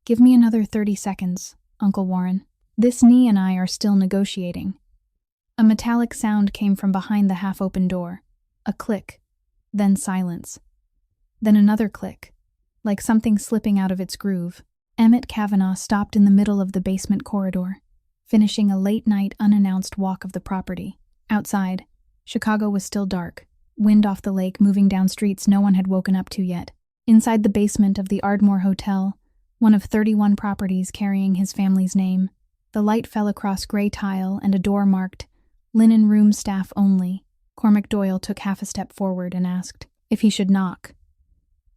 Give me another 30 seconds, Uncle Warren. This knee and I are still negotiating. A metallic sound came from behind the half-open door. A click, then silence. Then another click, like something slipping out of its groove. Emmett Kavanagh stopped in the middle of the basement corridor, finishing a late-night unannounced walk of the property. Outside, Chicago was still dark, wind off the lake moving down streets no one had woken up to yet. Inside the basement of the Ardmore Hotel, one of 31 properties carrying his family's name, the light fell across gray tile and a door marked, "Linen Room Staff Only." Cormac Doyle took half a step forward and asked if he should knock.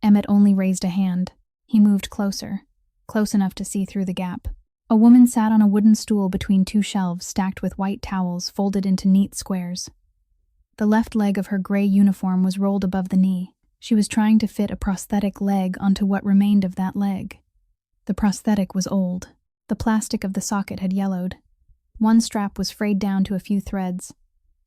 Emmett only raised a hand. He moved closer, close enough to see through the gap. A woman sat on a wooden stool between two shelves stacked with white towels folded into neat squares. The left leg of her gray uniform was rolled above the knee. She was trying to fit a prosthetic leg onto what remained of that leg. The prosthetic was old. The plastic of the socket had yellowed. One strap was frayed down to a few threads,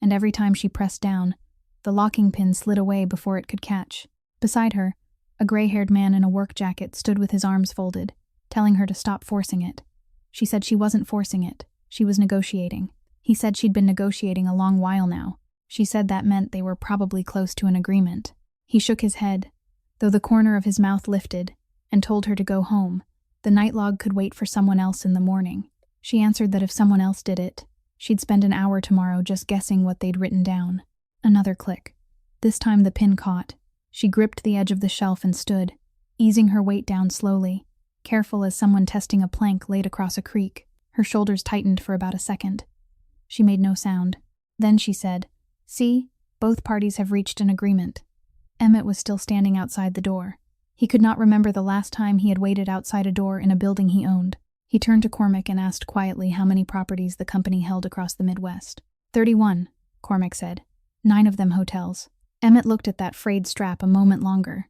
and every time she pressed down, the locking pin slid away before it could catch. Beside her, a gray-haired man in a work jacket stood with his arms folded, telling her to stop forcing it. She said she wasn't forcing it. She was negotiating. He said she'd been negotiating a long while now. She said that meant they were probably close to an agreement. He shook his head, though the corner of his mouth lifted, and told her to go home. The night log could wait for someone else in the morning. She answered that if someone else did it, she'd spend an hour tomorrow just guessing what they'd written down. Another click. This time the pin caught. She gripped the edge of the shelf and stood, easing her weight down slowly, careful as someone testing a plank laid across a creek. Her shoulders tightened for about a second. She made no sound. Then she said, "See, both parties have reached an agreement." Emmett was still standing outside the door. He could not remember the last time he had waited outside a door in a building he owned. He turned to Cormac and asked quietly how many properties the company held across the Midwest. 31, Cormac said. 9 of them hotels. Emmett looked at that frayed strap a moment longer,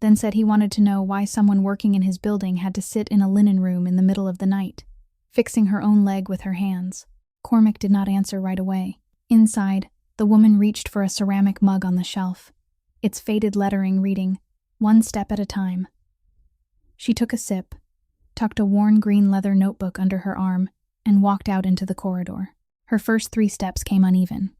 then said he wanted to know why someone working in his building had to sit in a linen room in the middle of the night, fixing her own leg with her hands. Cormac did not answer right away. Inside, the woman reached for a ceramic mug on the shelf, its faded lettering reading, "One step at a time." She took a sip, tucked a worn green leather notebook under her arm, and walked out into the corridor. Her first 3 steps came uneven.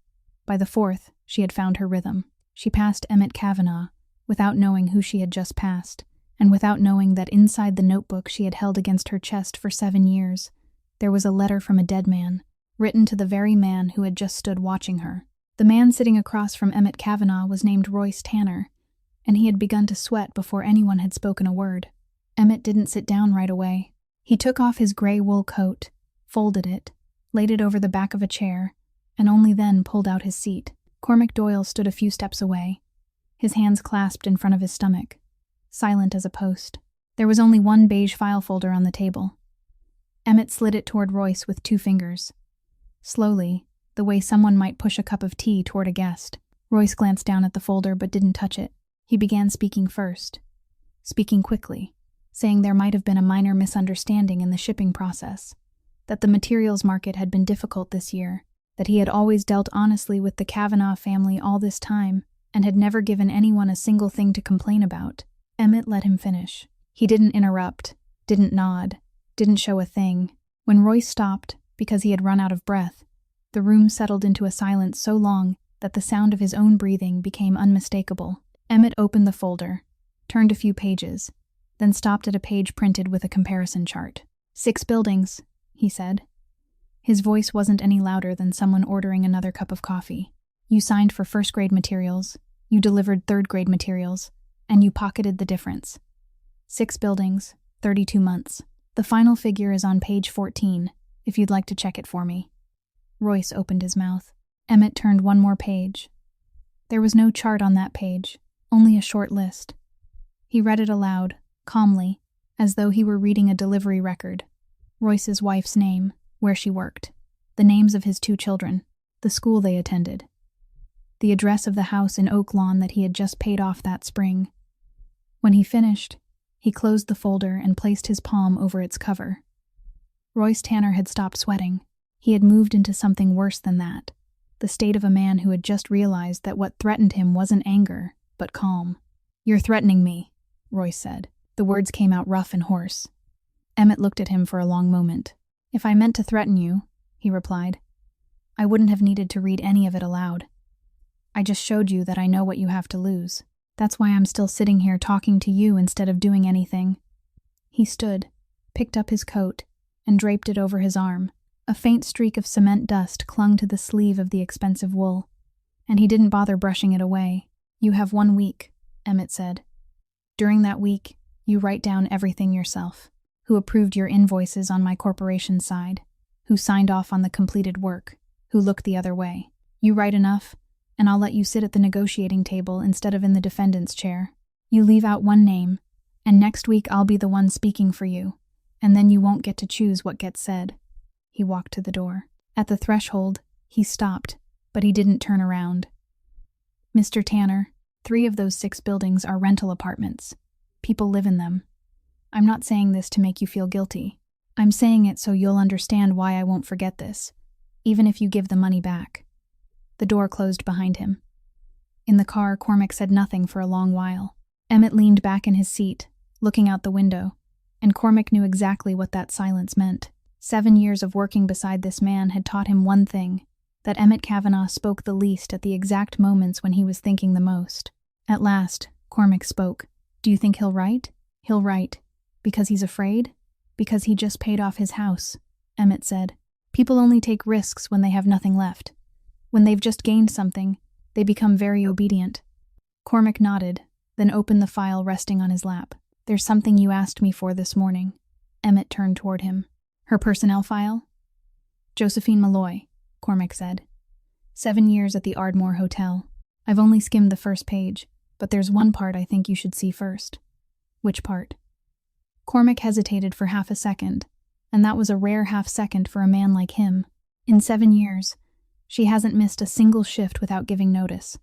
By the 4th, she had found her rhythm. She passed Emmett Kavanagh, without knowing who she had just passed, and without knowing that inside the notebook she had held against her chest for 7 years, there was a letter from a dead man, written to the very man who had just stood watching her. The man sitting across from Emmett Kavanagh was named Royce Tanner, and he had begun to sweat before anyone had spoken a word. Emmett didn't sit down right away. He took off his gray wool coat, folded it, laid it over the back of a chair, and only then pulled out his seat. Cormac Doyle stood a few steps away, his hands clasped in front of his stomach, silent as a post. There was only one beige file folder on the table. Emmett slid it toward Royce with 2 fingers. Slowly, the way someone might push a cup of tea toward a guest. Royce glanced down at the folder but didn't touch it. He began speaking first, speaking quickly, saying there might have been a minor misunderstanding in the shipping process, that the materials market had been difficult this year, that he had always dealt honestly with the Kavanagh family all this time and had never given anyone a single thing to complain about. Emmett let him finish. He didn't interrupt, didn't nod, didn't show a thing. When Royce stopped, because he had run out of breath, the room settled into a silence so long that the sound of his own breathing became unmistakable. Emmett opened the folder, turned a few pages, then stopped at a page printed with a comparison chart. 6 buildings, he said. His voice wasn't any louder than someone ordering another cup of coffee. You signed for first-grade materials, you delivered third-grade materials, and you pocketed the difference. 6 buildings, 32 months. The final figure is on page 14, if you'd like to check it for me. Royce opened his mouth. Emmett turned one more page. There was no chart on that page, only a short list. He read it aloud, calmly, as though he were reading a delivery record. Royce's wife's name, where she worked, the names of his 2 children, the school they attended, the address of the house in Oak Lawn that he had just paid off that spring. When he finished, he closed the folder and placed his palm over its cover. Royce Tanner had stopped sweating. He had moved into something worse than that, the state of a man who had just realized that what threatened him wasn't anger, but calm. "You're threatening me," Royce said. The words came out rough and hoarse. Emmett looked at him for a long moment. "If I meant to threaten you," he replied, "I wouldn't have needed to read any of it aloud. I just showed you that I know what you have to lose. That's why I'm still sitting here talking to you instead of doing anything." He stood, picked up his coat, and draped it over his arm. A faint streak of cement dust clung to the sleeve of the expensive wool, and he didn't bother brushing it away. "You have 1 week," Emmett said. "During that week, you write down everything yourself. Who approved your invoices on my corporation's side, who signed off on the completed work, who looked the other way. You write enough, and I'll let you sit at the negotiating table instead of in the defendant's chair. You leave out one name, and next week I'll be the one speaking for you, and then you won't get to choose what gets said." He walked to the door. At the threshold, he stopped, but he didn't turn around. "Mr. Tanner, 3 of those 6 buildings are rental apartments. People live in them. I'm not saying this to make you feel guilty. I'm saying it so you'll understand why I won't forget this, even if you give the money back." The door closed behind him. In the car, Cormac said nothing for a long while. Emmett leaned back in his seat, looking out the window, and Cormac knew exactly what that silence meant. 7 years of working beside this man had taught him one thing, that Emmett Kavanagh spoke the least at the exact moments when he was thinking the most. At last, Cormac spoke. "Do you think he'll write?" "He'll write. Because he's afraid?" "Because he just paid off his house," Emmett said. "People only take risks when they have nothing left. When they've just gained something, they become very obedient." Cormac nodded, then opened the file resting on his lap. "There's something you asked me for this morning." Emmett turned toward him. "Her personnel file?" "Josephine Malloy," Cormac said. 7 years at the Ardmore Hotel. I've only skimmed the first page, but there's one part I think you should see first." "Which part?" Cormac hesitated for half a second, and that was a rare half-second for a man like him. "In 7 years, she hasn't missed a single shift without giving notice.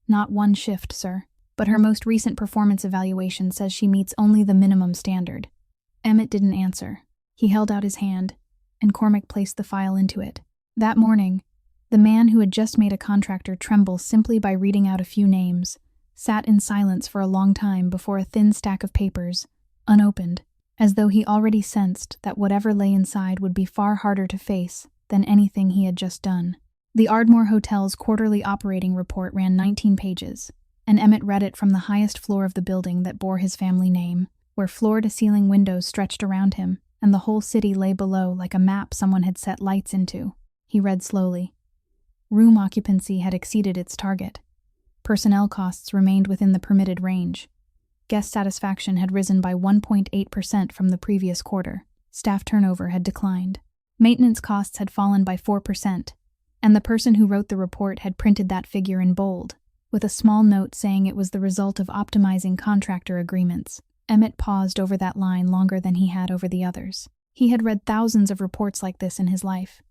Not one shift, sir. But her most recent performance evaluation says she meets only the minimum standard." Emmett didn't answer. He held out his hand, and Cormac placed the file into it. That morning, the man who had just made a contractor tremble simply by reading out a few names sat in silence for a long time before a thin stack of papers, unopened, as though he already sensed that whatever lay inside would be far harder to face than anything he had just done. The Ardmore Hotel's quarterly operating report ran 19 pages, and Emmett read it from the highest floor of the building that bore his family name, where floor-to-ceiling windows stretched around him, and the whole city lay below like a map someone had set lights into. He read slowly. Room occupancy had exceeded its target. Personnel costs remained within the permitted range. Guest satisfaction had risen by 1.8% from the previous quarter. Staff turnover had declined. Maintenance costs had fallen by 4%, and the person who wrote the report had printed that figure in bold, with a small note saying it was the result of optimizing contractor agreements. Emmett paused over that line longer than he had over the others. He had read thousands of reports like this in his life,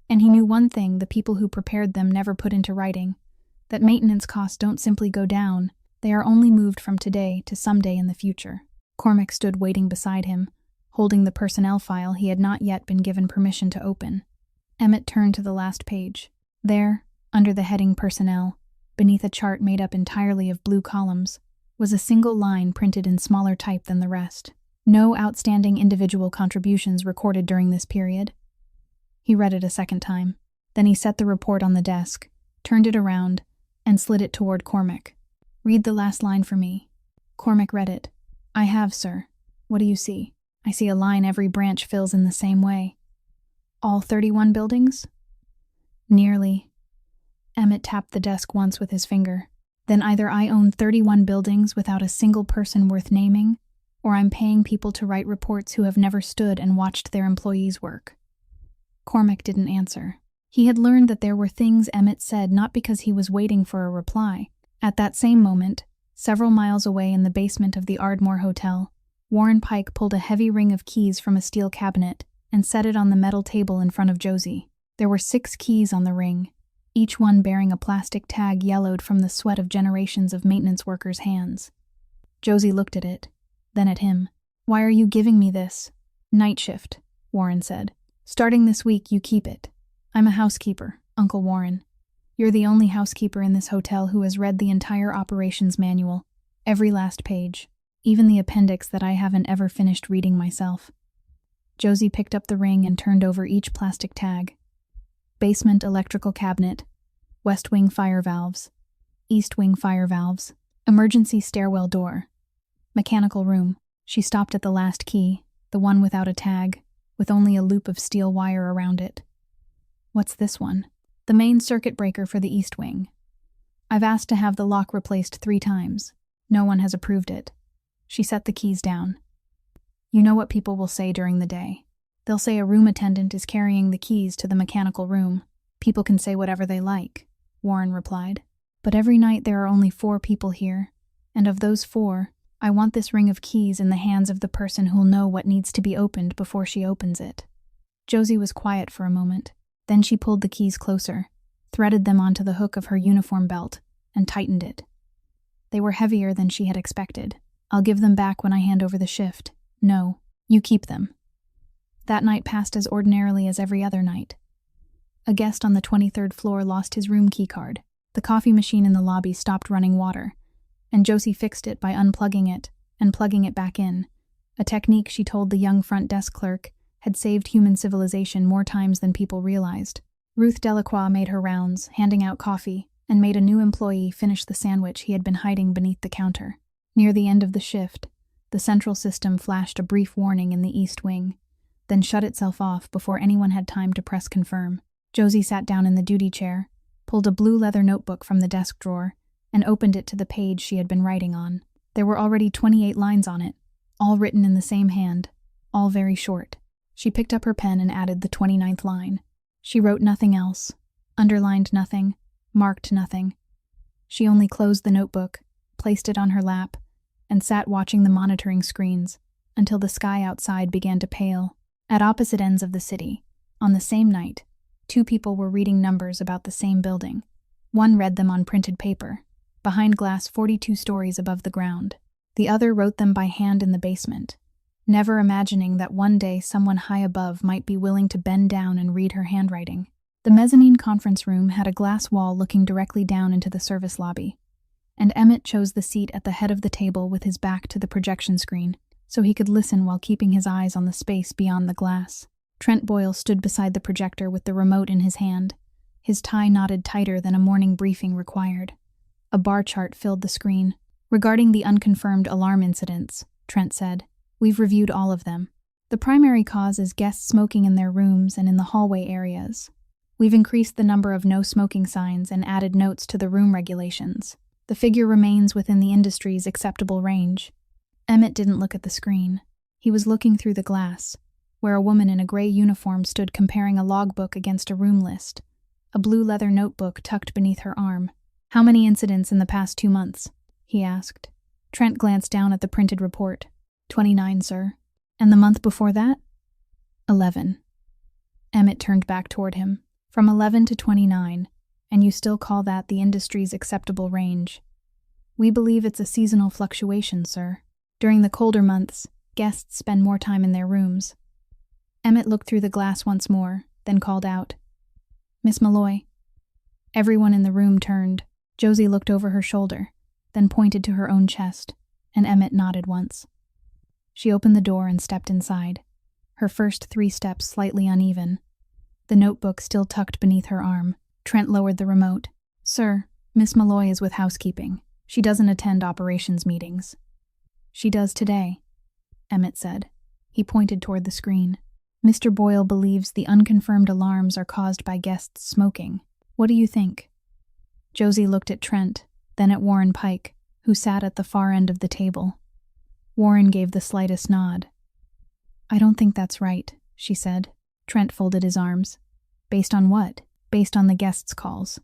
and he knew one thing the people who prepared them never put into writing, that maintenance costs don't simply go down, they are only moved from today to someday in the future. Cormac stood waiting beside him, holding the personnel file he had not yet been given permission to open. Emmett turned to the last page. There, under the heading Personnel, beneath a chart made up entirely of blue columns, was a single line printed in smaller type than the rest. No outstanding individual contributions recorded during this period. He read it a second time. Then he set the report on the desk, turned it around, and slid it toward Cormac. "Read the last line for me." Cormac read it. "I have, sir. What do you see?" "I see a line every branch fills in the same way." "All 31 buildings?" "Nearly." Emmett tapped the desk once with his finger. "Then either I own 31 buildings without a single person worth naming, or I'm paying people to write reports who have never stood and watched their employees work." Cormac didn't answer. He had learned that there were things Emmett said not because he was waiting for a reply. At that same moment, several miles away in the basement of the Ardmore Hotel, Warren Pike pulled a heavy ring of keys from a steel cabinet and set it on the metal table in front of Josie. There were 6 keys on the ring, each one bearing a plastic tag yellowed from the sweat of generations of maintenance workers' hands. Josie looked at it, then at him. "Why are you giving me this?" "Night shift," Warren said. "Starting this week, you keep it. I'm a housekeeper, Uncle Warren. You're the only housekeeper in this hotel who has read the entire operations manual, every last page, even the appendix that I haven't ever finished reading myself." Josie picked up the ring and turned over each plastic tag. Basement electrical cabinet, west wing fire valves, east wing fire valves, emergency stairwell door, mechanical room. She stopped at the last key, the one without a tag, with only a loop of steel wire around it. What's this one? The main circuit breaker for the east wing. I've asked to have the lock replaced 3 times. No one has approved it. She set the keys down. You know what people will say during the day. They'll say a room attendant is carrying the keys to the mechanical room. People can say whatever they like, Warren replied. But every night there are only 4 people here, and of those 4, I want this ring of keys in the hands of the person who'll know what needs to be opened before she opens it. Josie was quiet for a moment. Then she pulled the keys closer, threaded them onto the hook of her uniform belt, and tightened it. They were heavier than she had expected. I'll give them back when I hand over the shift. No, you keep them. That night passed as ordinarily as every other night. A guest on the 23rd floor lost his room keycard. The coffee machine in the lobby stopped running water, and Josie fixed it by unplugging it and plugging it back in, a technique she told the young front desk clerk had saved human civilization more times than people realized. Ruth Delacroix made her rounds, handing out coffee, and made a new employee finish the sandwich he had been hiding beneath the counter. Near the end of the shift, the central system flashed a brief warning in the east wing, then shut itself off before anyone had time to press confirm. Josie sat down in the duty chair, pulled a blue leather notebook from the desk drawer, and opened it to the page she had been writing on. There were already 28 lines on it, all written in the same hand, all very short. She picked up her pen and added the 29th line. She wrote nothing else, underlined nothing, marked nothing. She only closed the notebook, placed it on her lap, and sat watching the monitoring screens until the sky outside began to pale. At opposite ends of the city, on the same night, 2 people were reading numbers about the same building. One read them on printed paper, behind glass 42 stories above the ground. The other wrote them by hand in the basement, never imagining that one day someone high above might be willing to bend down and read her handwriting. The mezzanine conference room had a glass wall looking directly down into the service lobby, and Emmett chose the seat at the head of the table with his back to the projection screen, so he could listen while keeping his eyes on the space beyond the glass. Trent Boyle stood beside the projector with the remote in his hand, his tie knotted tighter than a morning briefing required. A bar chart filled the screen. Regarding the unconfirmed alarm incidents, Trent said, we've reviewed all of them. The primary cause is guests smoking in their rooms and in the hallway areas. We've increased the number of no smoking signs and added notes to the room regulations. The figure remains within the industry's acceptable range. Emmett didn't look at the screen. He was looking through the glass, where a woman in a gray uniform stood comparing a logbook against a room list, a blue leather notebook tucked beneath her arm. How many incidents in the past 2 months? He asked. Trent glanced down at the printed report. 29, sir. And the month before that? 11. Emmett turned back toward him. From 11 to 29, and you still call that the industry's acceptable range. We believe it's a seasonal fluctuation, sir. During the colder months, guests spend more time in their rooms. Emmett looked through the glass once more, then called out, Miss Malloy. Everyone in the room turned. Josie looked over her shoulder, then pointed to her own chest, and Emmett nodded once. She opened the door and stepped inside, her first 3 steps slightly uneven, the notebook still tucked beneath her arm. Trent lowered the remote. Sir, Miss Malloy is with housekeeping. She doesn't attend operations meetings. She does today, Emmett said. He pointed toward the screen. Mr. Boyle believes the unconfirmed alarms are caused by guests smoking. What do you think? Josie looked at Trent, then at Warren Pike, who sat at the far end of the table. Warren gave the slightest nod. I don't think that's right, she said. Trent folded his arms. Based on what? Based on the guests' calls.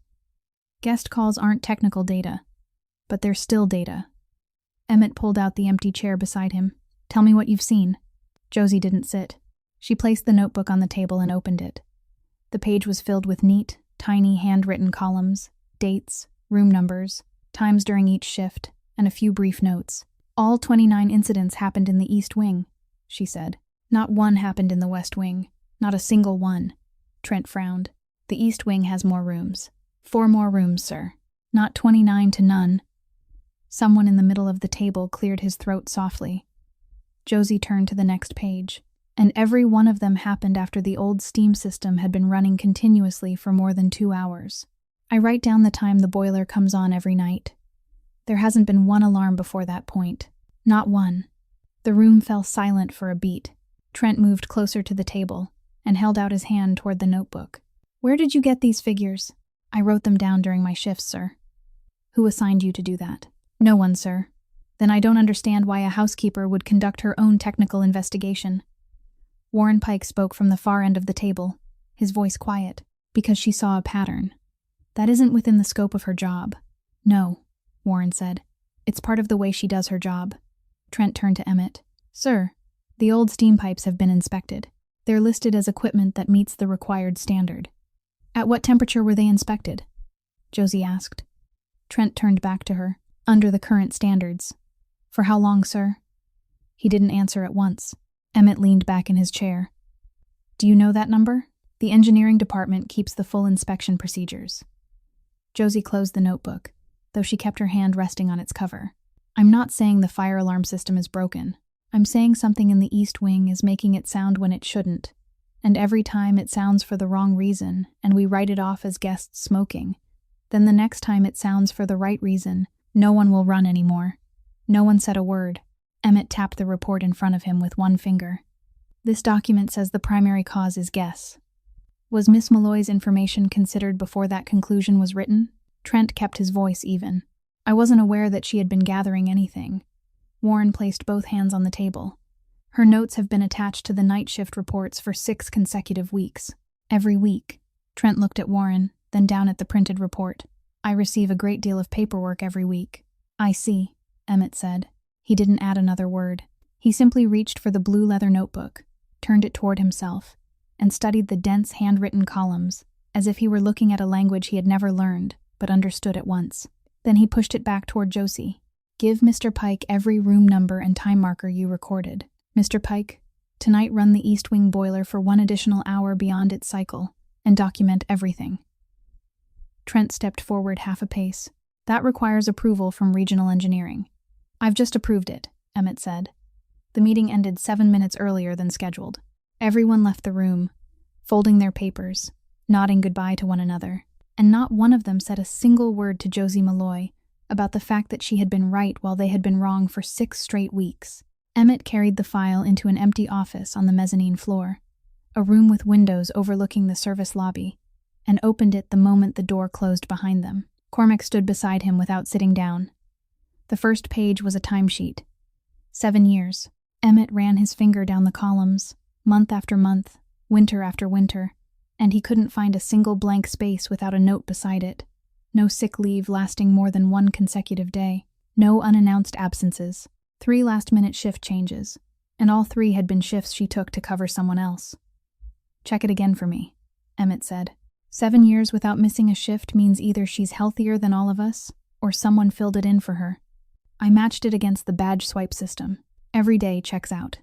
Guest calls aren't technical data, but they're still data. Emmett pulled out the empty chair beside him. Tell me what you've seen. Josie didn't sit. She placed the notebook on the table and opened it. The page was filled with neat, tiny handwritten columns, dates, room numbers, times during each shift, and a few brief notes. All 29 incidents happened in the East Wing, she said. Not one happened in the West Wing. Not a single one. Trent frowned. The East Wing has more rooms. 4 more rooms, sir. Not 29 to none. Someone in the middle of the table cleared his throat softly. Josie turned to the next page. and every one of them happened after the old steam system had been running continuously for more than 2 hours. I write down the time the boiler comes on every night. There hasn't been one alarm before that point. Not one. The room fell silent for a beat. Trent moved closer to the table and held out his hand toward the notebook. Where did you get these figures? I wrote them down during my shifts, sir. Who assigned you to do that? No one, sir. Then I don't understand why a housekeeper would conduct her own technical investigation. Warren Pike spoke from the far end of the table, his voice quiet, because she saw a pattern. That isn't within the scope of her job. No, Warren said. It's part of the way she does her job. Trent turned to Emmett. Sir, the old steam pipes have been inspected. They're listed as equipment that meets the required standard. At what temperature were they inspected? Josie asked. Trent turned back to her. Under the current standards. For how long, sir? He didn't answer at once. Emmett leaned back in his chair. Do you know that number? The engineering department keeps the full inspection procedures. Josie closed the notebook, though she kept her hand resting on its cover. I'm not saying the fire alarm system is broken. I'm saying something in the East Wing is making it sound when it shouldn't. And every time it sounds for the wrong reason, and we write it off as guests smoking. Then the next time it sounds for the right reason, no one will run anymore. No one said a word. Emmett tapped the report in front of him with one finger. This document says the primary cause is guess. Was Miss Malloy's information considered before that conclusion was written? Trent kept his voice even. I wasn't aware that she had been gathering anything. Warren placed both hands on the table. Her notes have been attached to the night shift reports for 6 consecutive weeks. Every week. Trent looked at Warren, then down at the printed report. I receive a great deal of paperwork every week. I see, Emmett said. He didn't add another word. He simply reached for the blue leather notebook, turned it toward himself, and studied the dense handwritten columns, as if he were looking at a language he had never learned, but understood at once. Then he pushed it back toward Josie. Give Mr. Pike every room number and time marker you recorded. Mr. Pike, tonight run the East Wing boiler for 1 additional hour beyond its cycle, and document everything. Trent stepped forward half a pace. That requires approval from regional engineering. I've just approved it, Emmett said. The meeting ended 7 minutes earlier than scheduled. Everyone left the room, folding their papers, nodding goodbye to one another, and not one of them said a single word to Josie Malloy about the fact that she had been right while they had been wrong for 6 straight weeks. Emmett carried the file into an empty office on the mezzanine floor, a room with windows overlooking the service lobby, and opened it the moment the door closed behind them. Cormac stood beside him without sitting down. The first page was a timesheet. 7 years. Emmett ran his finger down the columns, month after month, winter after winter, and he couldn't find a single blank space without a note beside it. No sick leave lasting more than 1 consecutive day. No unannounced absences. 3 last-minute shift changes, and all 3 had been shifts she took to cover someone else. Check it again for me, Emmett said. 7 years without missing a shift means either she's healthier than all of us, or someone filled it in for her. I matched it against the badge swipe system. Every day checks out.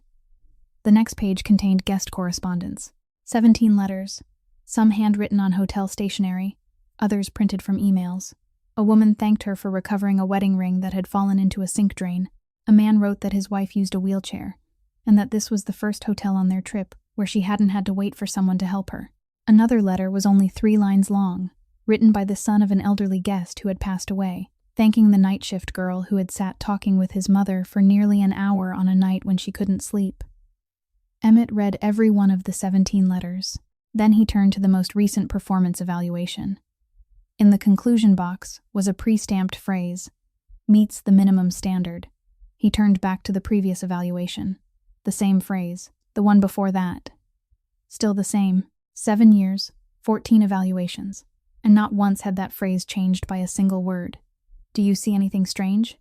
The next page contained guest correspondence. 17 letters, some handwritten on hotel stationery, others printed from emails. A woman thanked her for recovering a wedding ring that had fallen into a sink drain. A man wrote that his wife used a wheelchair, and that this was the first hotel on their trip where she hadn't had to wait for someone to help her. Another letter was only 3 lines long, written by the son of an elderly guest who had passed away, thanking the night shift girl who had sat talking with his mother for nearly an hour on a night when she couldn't sleep. Emmett read every one of the 17 letters. Then he turned to the most recent performance evaluation. In the conclusion box was a pre-stamped phrase, meets the minimum standard. He turned back to the previous evaluation. The same phrase, the one before that. Still the same, 7 years, 14 evaluations, and not once had that phrase changed by a single word. Do you see anything strange?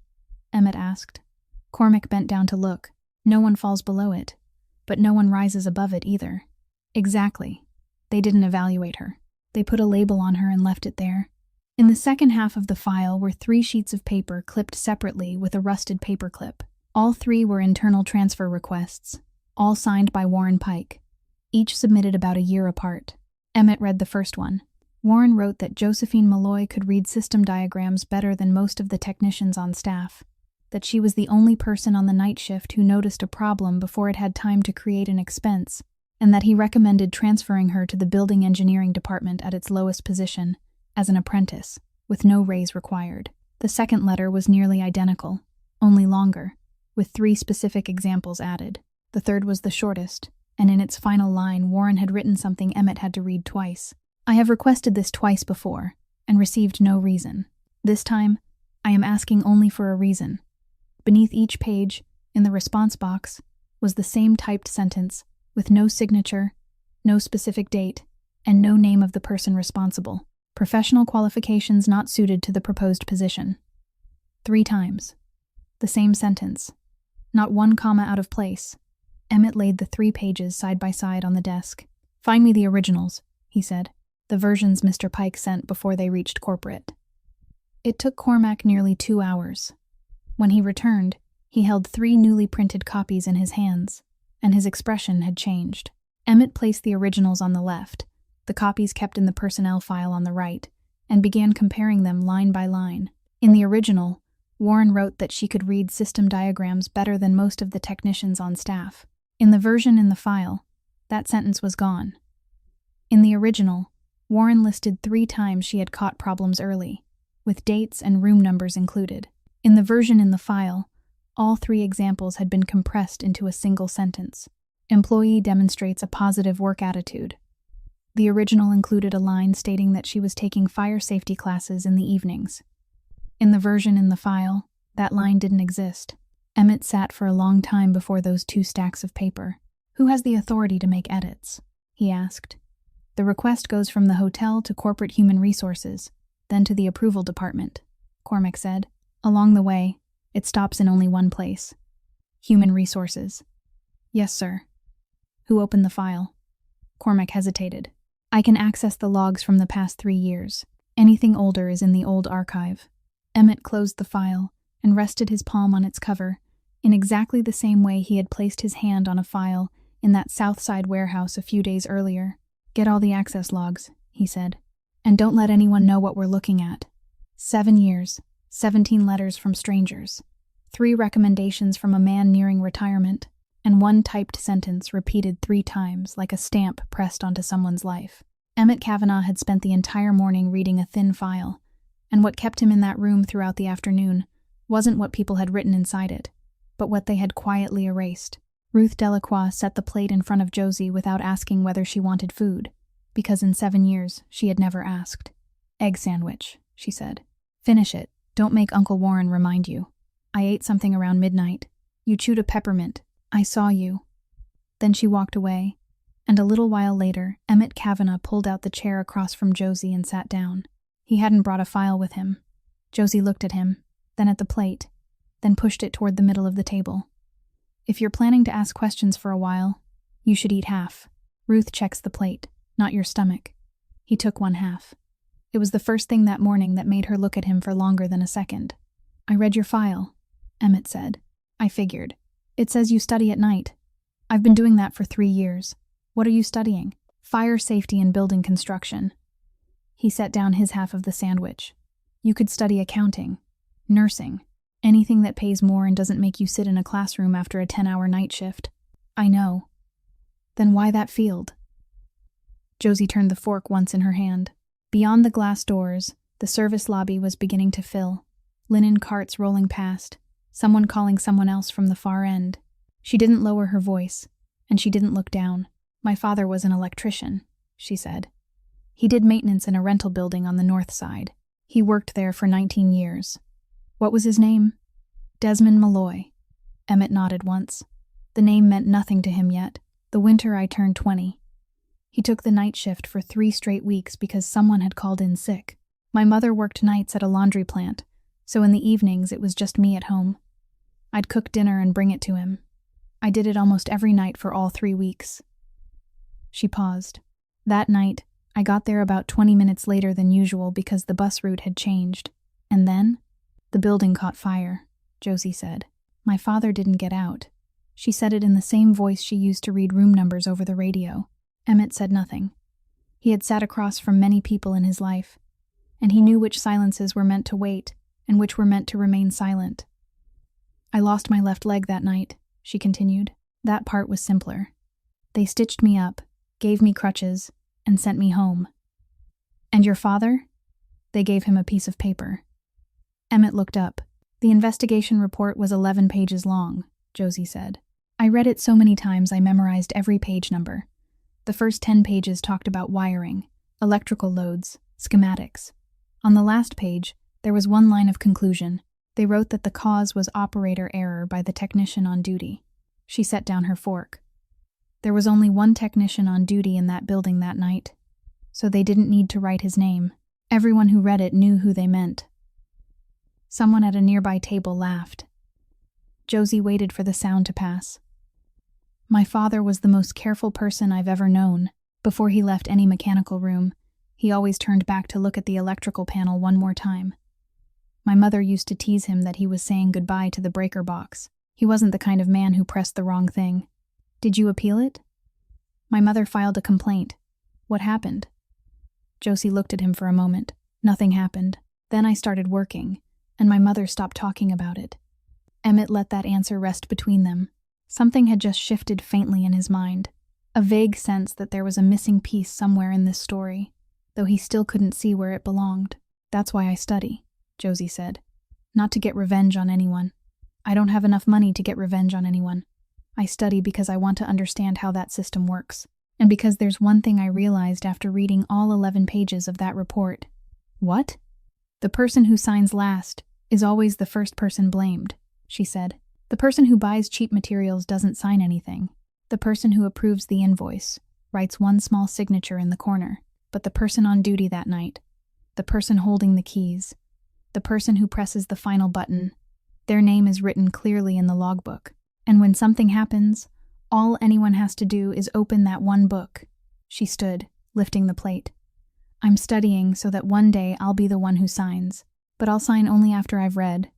Emmett asked. Cormac bent down to look. No one falls below it, but no one rises above it either. Exactly. They didn't evaluate her. They put a label on her and left it there. In the second half of the file were 3 sheets of paper clipped separately with a rusted paper clip. All 3 were internal transfer requests, all signed by Warren Pike, each submitted about a year apart. Emmett read the first one. Warren wrote that Josephine Malloy could read system diagrams better than most of the technicians on staff. that she was the only person on the night shift who noticed a problem before it had time to create an expense, and that he recommended transferring her to the building engineering department at its lowest position, as an apprentice, with no raise required. The second letter was nearly identical, only longer, with 3 specific examples added. The third was the shortest, and in its final line, Warren had written something Emmett had to read twice. I have requested this twice before, and received no reason. This time, I am asking only for a reason. Beneath each page, in the response box, was the same typed sentence, with no signature, no specific date, and no name of the person responsible. Professional qualifications not suited to the proposed position. 3 times. The same sentence. Not 1 comma out of place. Emmett laid the 3 pages side by side on the desk. "Find me the originals," he said. "The versions Mr. Pike sent before they reached corporate." It took Cormac nearly 2 hours. When he returned, he held 3 newly printed copies in his hands, and his expression had changed. Emmett placed the originals on the left, the copies kept in the personnel file on the right, and began comparing them line by line. In the original, Warren wrote that she could read system diagrams better than most of the technicians on staff. In the version in the file, that sentence was gone. In the original, Warren listed 3 times she had caught problems early, with dates and room numbers included. In the version in the file, all 3 examples had been compressed into a single sentence. Employee demonstrates a positive work attitude. The original included a line stating that she was taking fire safety classes in the evenings. In the version in the file, that line didn't exist. Emmett sat for a long time before those 2 stacks of paper. "Who has the authority to make edits?" he asked. "The request goes from the hotel to corporate human resources, then to the approval department," Cormac said. "Along the way, it stops in only one place. Human resources." "Yes, sir." "Who opened the file?" Cormac hesitated. "I can access the logs from the past 3 years. Anything older is in the old archive." Emmett closed the file and rested his palm on its cover, in exactly the same way he had placed his hand on a file in that Southside warehouse a few days earlier. "Get all the access logs," he said, "and don't let anyone know what we're looking at. 7 years, 17 letters from strangers, 3 recommendations from a man nearing retirement, and 1 typed sentence repeated 3 times like a stamp pressed onto someone's life." Emmett Kavanagh had spent the entire morning reading a thin file, and what kept him in that room throughout the afternoon wasn't what people had written inside it, but what they had quietly erased. Ruth Delacroix set the plate in front of Josie without asking whether she wanted food, because in 7 years she had never asked. "Egg sandwich," she said. "Finish it. Don't make Uncle Warren remind you. I ate something around midnight. You chewed a peppermint. I saw you." Then she walked away, and a little while later, Emmett Kavanagh pulled out the chair across from Josie and sat down. He hadn't brought a file with him. Josie looked at him, then at the plate, then pushed it toward the middle of the table. "If you're planning to ask questions for a while, you should eat half. Ruth checks the plate, not your stomach." He took 1/2. It was the first thing that morning that made her look at him for longer than a second. "I read your file," Emmett said. "I figured. It says you study at night. I've been doing that for 3 years. What are you studying?" "Fire safety and building construction." He set down his half of the sandwich. "You could study accounting, nursing, anything that pays more and doesn't make you sit in a classroom after a 10-hour night shift." "I know." "Then why that field?" Josie turned the fork once in her hand. Beyond the glass doors, the service lobby was beginning to fill, linen carts rolling past, someone calling someone else from the far end. She didn't lower her voice, and she didn't look down. "My father was an electrician," she said. "He did maintenance in a rental building on the north side. He worked there for 19 years. What was his name?" "Desmond Malloy." Emmett nodded once. The name meant nothing to him yet. "The winter I turned 20. He took the night shift for 3 straight weeks because someone had called in sick. My mother worked nights at a laundry plant, so in the evenings it was just me at home. I'd cook dinner and bring it to him. I did it almost every night for all 3 weeks." She paused. "That night, I got there about 20 minutes later than usual because the bus route had changed. And then, the building caught fire," Josie said. "My father didn't get out." She said it in the same voice she used to read room numbers over the radio. Emmett said nothing. He had sat across from many people in his life, and he knew which silences were meant to wait and which were meant to remain silent. I lost my left leg that night, she continued. That part was simpler. They stitched me up, gave me crutches, and sent me home. And your father? They gave him a piece of paper. Emmett looked up. The investigation report was 11 pages long, Josie said. I read it so many times I memorized every page number. The first 10 pages talked about wiring, electrical loads, schematics. On the last page, there was one line of conclusion. They wrote that the cause was operator error by the technician on duty. She set down her fork. There was only one technician on duty in that building that night, so they didn't need to write his name. Everyone who read it knew who they meant. Someone at a nearby table laughed. Josie waited for the sound to pass. My father was the most careful person I've ever known. Before he left any mechanical room, he always turned back to look at the electrical panel one more time. My mother used to tease him that he was saying goodbye to the breaker box. He wasn't the kind of man who pressed the wrong thing. Did you appeal it? My mother filed a complaint. What happened? Josie looked at him for a moment. Nothing happened. Then I started working, and my mother stopped talking about it. Emmett let that answer rest between them. Something had just shifted faintly in his mind. A vague sense that there was a missing piece somewhere in this story, though he still couldn't see where it belonged. That's why I study, Josie said. Not to get revenge on anyone. I don't have enough money to get revenge on anyone. I study because I want to understand how that system works, and because there's one thing I realized after reading all 11 pages of that report. What? The person who signs last is always the first person blamed, she said. The person who buys cheap materials doesn't sign anything. The person who approves the invoice writes one small signature in the corner, but the person on duty that night, the person holding the keys, the person who presses the final button, their name is written clearly in the logbook. And when something happens, all anyone has to do is open that one book. She stood, lifting the plate. I'm studying so that one day I'll be the one who signs, but I'll sign only after I've read.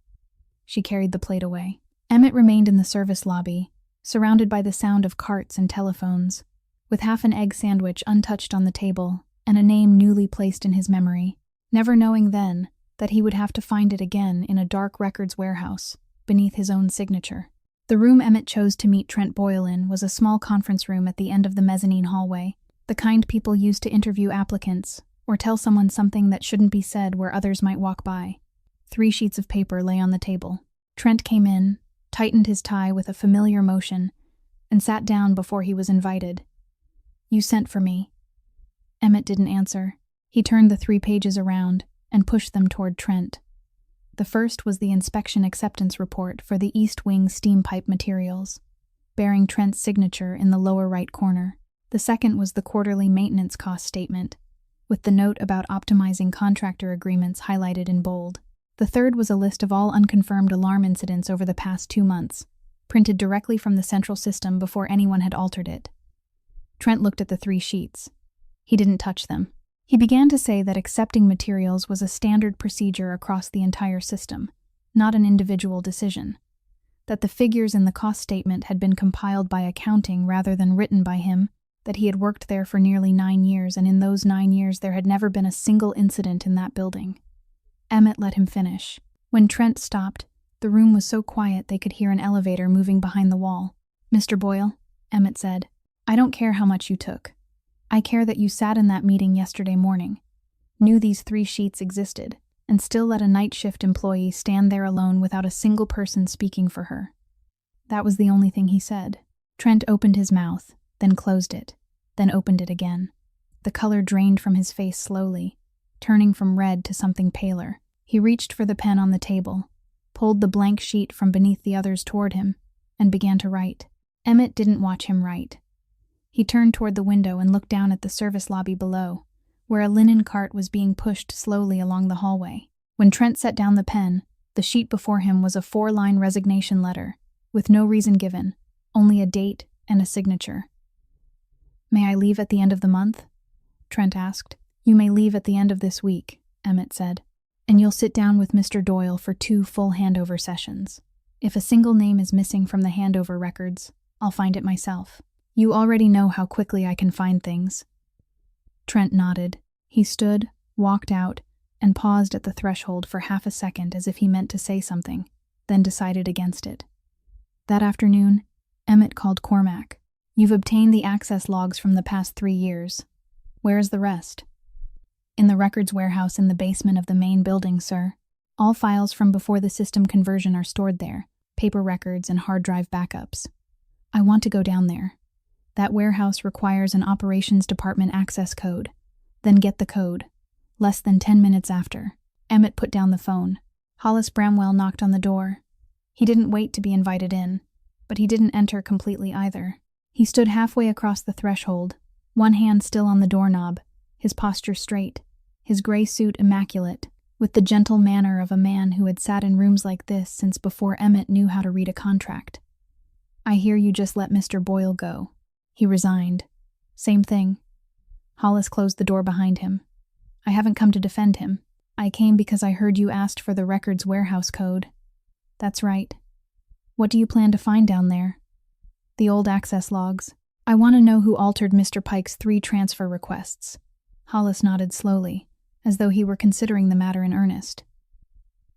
She carried the plate away. Emmett remained in the service lobby, surrounded by the sound of carts and telephones, with half an egg sandwich untouched on the table and a name newly placed in his memory, never knowing then that he would have to find it again in a dark records warehouse, beneath his own signature. The room Emmett chose to meet Trent Boyle in was a small conference room at the end of the mezzanine hallway, the kind people use to interview applicants or tell someone something that shouldn't be said where others might walk by. 3 sheets of paper lay on the table. Trent came in, tightened his tie with a familiar motion, and sat down before he was invited. You sent for me. Emmett didn't answer. He turned the 3 pages around and pushed them toward Trent. The first was the inspection acceptance report for the East Wing steam pipe materials, bearing Trent's signature in the lower right corner. The second was the quarterly maintenance cost statement, with the note about optimizing contractor agreements highlighted in bold. The third was a list of all unconfirmed alarm incidents over the past 2 months, printed directly from the central system before anyone had altered it. Trent looked at the 3 sheets. He didn't touch them. He began to say that accepting materials was a standard procedure across the entire system, not an individual decision. That the figures in the cost statement had been compiled by accounting rather than written by him, that he had worked there for nearly 9 years, and in those 9 years there had never been a single incident in that building. Emmett let him finish. When Trent stopped, the room was so quiet they could hear an elevator moving behind the wall. Mr. Boyle, Emmett said, I don't care how much you took. I care that you sat in that meeting yesterday morning, knew these 3 sheets existed, and still let a night shift employee stand there alone without a single person speaking for her. That was the only thing he said. Trent opened his mouth, then closed it, then opened it again. The color drained from his face slowly, turning from red to something paler. He reached for the pen on the table, pulled the blank sheet from beneath the others toward him, and began to write. Emmett didn't watch him write. He turned toward the window and looked down at the service lobby below, where a linen cart was being pushed slowly along the hallway. When Trent set down the pen, the sheet before him was a 4-line resignation letter, with no reason given, only a date and a signature. May I leave at the end of the month? Trent asked. You may leave at the end of this week, Emmett said, and you'll sit down with Mr. Doyle for 2 full handover sessions. If a single name is missing from the handover records, I'll find it myself. You already know how quickly I can find things. Trent nodded. He stood, walked out, and paused at the threshold for half a second as if he meant to say something. then decided against it. That afternoon, Emmett called Cormac. "You've obtained the access logs from the past 3 years. Where's the rest?" "In the records warehouse in the basement of the main building, sir. All files from before the system conversion are stored there, paper records and hard drive backups." "I want to go down there. That warehouse requires an operations department access code. Then get the code." Less than 10 minutes after, Emmett put down the phone. Hollis Bramwell knocked on the door. He didn't wait to be invited in, but he didn't enter completely either. He stood halfway across the threshold, one hand still on the doorknob, his posture straight, his gray suit immaculate, with the gentle manner of a man who had sat in rooms like this since before Emmett knew how to read a contract. "I hear you just let Mr. Boyle go." He resigned. "Same thing." Hollis closed the door behind him. "I haven't come to defend him. I came because I heard you asked for the records warehouse code." "That's right. What do you plan to find down there?" "The old access logs. I want to know who altered Mr. Pike's 3 transfer requests." Hollis nodded slowly, as though he were considering the matter in earnest.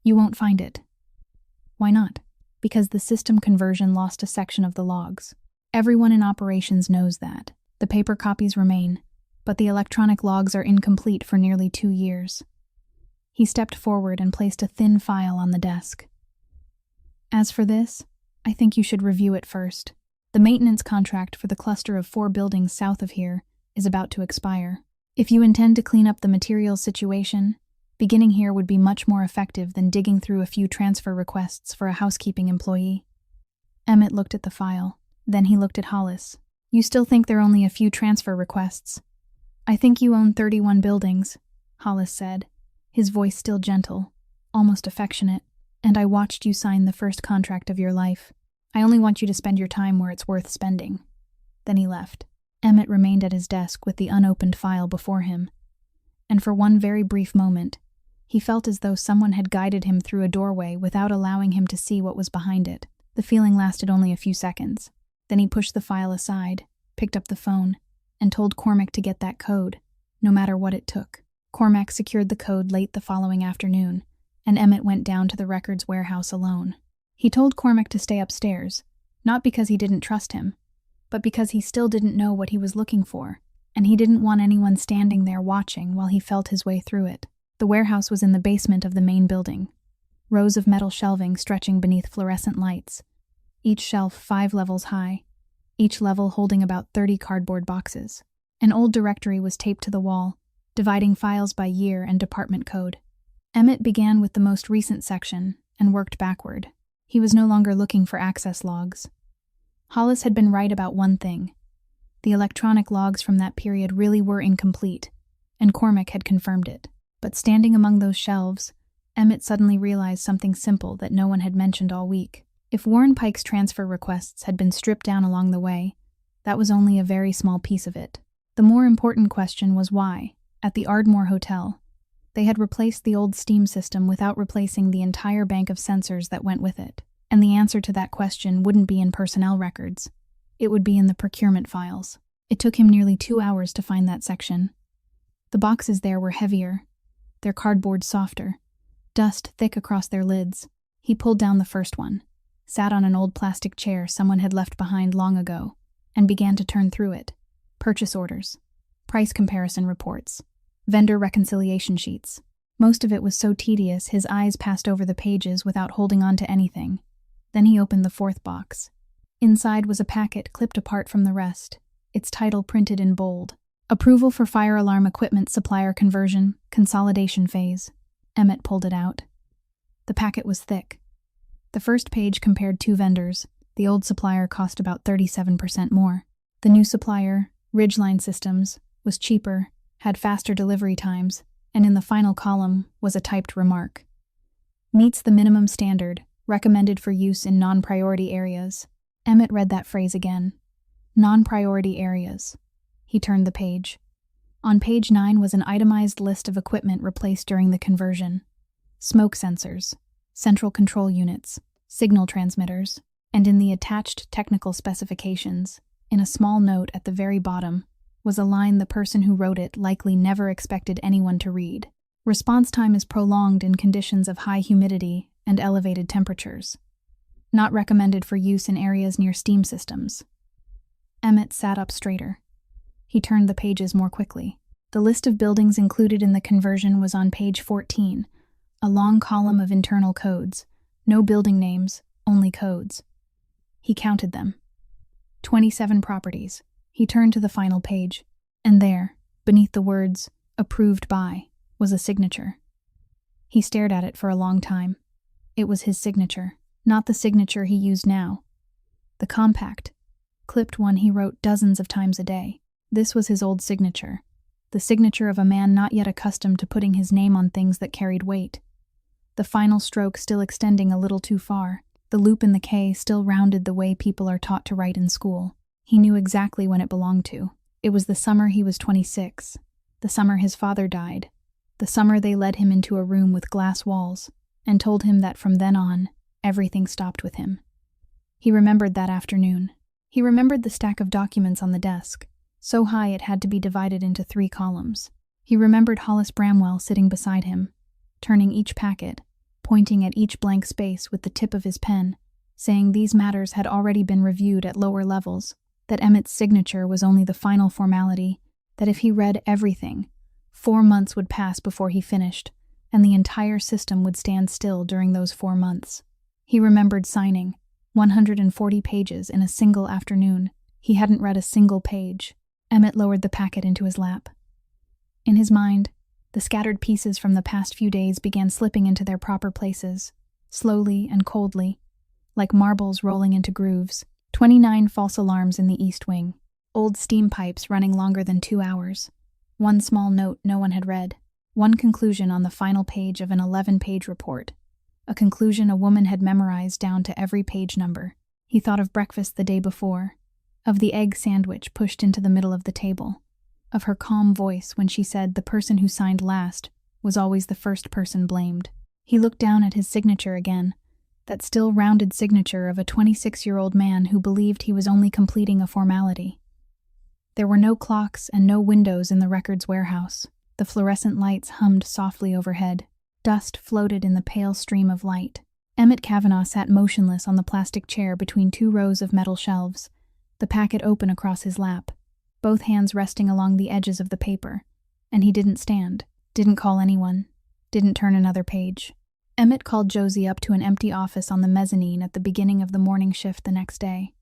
"You won't find it." "Why not?" "Because the system conversion lost a section of the logs. Everyone in operations knows that. The paper copies remain, but the electronic logs are incomplete for nearly 2 years. He stepped forward and placed a thin file on the desk. "As for this, I think you should review it first. The maintenance contract for the cluster of 4 buildings south of here is about to expire. If you intend to clean up the materials situation, beginning here would be much more effective than digging through a few transfer requests for a housekeeping employee." Emmett looked at the file. Then he looked at Hollis. "You still think there are only a few transfer requests?" "I think you own 31 buildings," Hollis said, his voice still gentle, almost affectionate. "And I watched you sign the first contract of your life. I only want you to spend your time where it's worth spending." Then he left. Emmett remained at his desk with the unopened file before him. And for one very brief moment, he felt as though someone had guided him through a doorway without allowing him to see what was behind it. The feeling lasted only a few seconds. Then he pushed the file aside, picked up the phone, and told Cormac to get that code, no matter what it took. Cormac secured the code late the following afternoon, and Emmett went down to the records warehouse alone. He told Cormac to stay upstairs, not because he didn't trust him, but because he still didn't know what he was looking for, and he didn't want anyone standing there watching while he felt his way through it. The warehouse was in the basement of the main building, rows of metal shelving stretching beneath fluorescent lights, each shelf 5 levels high, each level holding about 30 cardboard boxes. An old directory was taped to the wall, dividing files by year and department code. Emmett began with the most recent section and worked backward. He was no longer looking for access logs. Hollis had been right about one thing. The electronic logs from that period really were incomplete, and Cormac had confirmed it. But standing among those shelves, Emmett suddenly realized something simple that no one had mentioned all week. If Warren Pike's transfer requests had been stripped down along the way, that was only a very small piece of it. The more important question was why, at the Ardmore Hotel, they had replaced the old steam system without replacing the entire bank of sensors that went with it. And the answer to that question wouldn't be in personnel records. It would be in the procurement files. It took him nearly 2 hours to find that section. The boxes there were heavier, their cardboard softer, dust thick across their lids. He pulled down the first one, sat on an old plastic chair someone had left behind long ago, and began to turn through it. Purchase orders, price comparison reports, vendor reconciliation sheets. Most of it was so tedious his eyes passed over the pages without holding on to anything. Then he opened the 4th box. Inside was a packet clipped apart from the rest, its title printed in bold. Approval for fire alarm equipment supplier conversion, consolidation phase. Emmett pulled it out. The packet was thick. The first page compared 2 vendors. The old supplier cost about 37% more. The new supplier, Ridgeline Systems, was cheaper, had faster delivery times, and in the final column was a typed remark. Meets the minimum standard, recommended for use in non-priority areas. Emmett read that phrase again. Non-priority areas. He turned the page. On page 9 was an itemized list of equipment replaced during the conversion. Smoke sensors, central control units, signal transmitters, and in the attached technical specifications, in a small note at the very bottom, was a line the person who wrote it likely never expected anyone to read. Response time is prolonged in conditions of high humidity and elevated temperatures. Not recommended for use in areas near steam systems. Emmett sat up straighter. He turned the pages more quickly. The list of buildings included in the conversion was on page 14, a long column of internal codes. No building names, only codes. He counted them. 27 properties. He turned to the final page, and there, beneath the words, "Approved by," was a signature. He stared at it for a long time. It was his signature, not the signature he used now. The compact, clipped one he wrote dozens of times a day. This was his old signature, the signature of a man not yet accustomed to putting his name on things that carried weight. The final stroke still extending a little too far, the loop in the K still rounded the way people are taught to write in school. He knew exactly when it belonged to. It was the summer he was 26, the summer his father died, the summer they led him into a room with glass walls and told him that from then on, everything stopped with him. He remembered that afternoon. He remembered the stack of documents on the desk, so high it had to be divided into 3 columns. He remembered Hollis Bramwell sitting beside him, turning each packet, pointing at each blank space with the tip of his pen, saying these matters had already been reviewed at lower levels, that Emmett's signature was only the final formality, that if he read everything, 4 months would pass before he finished, and the entire system would stand still during those 4 months. He remembered signing 140 pages in a single afternoon. He hadn't read a single page. Emmett lowered the packet into his lap. In his mind, the scattered pieces from the past few days began slipping into their proper places, slowly and coldly, like marbles rolling into grooves. 29 false alarms in the East Wing. Old steam pipes running longer than 2 hours. 1 small note no one had read. 1 conclusion on the final page of an 11-page report. A conclusion a woman had memorized down to every page number. He thought of breakfast the day before, of the egg sandwich pushed into the middle of the table, of her calm voice when she said the person who signed last was always the first person blamed. He looked down at his signature again, that still rounded signature of a 26-year-old man who believed he was only completing a formality. There were no clocks and no windows in the records warehouse. The fluorescent lights hummed softly overhead. Dust floated in the pale stream of light. Emmett Kavanagh sat motionless on the plastic chair between 2 rows of metal shelves, the packet open across his lap, both hands resting along the edges of the paper, and he didn't stand, didn't call anyone, didn't turn another page. Emmett called Josie up to an empty office on the mezzanine at the beginning of the morning shift the next day,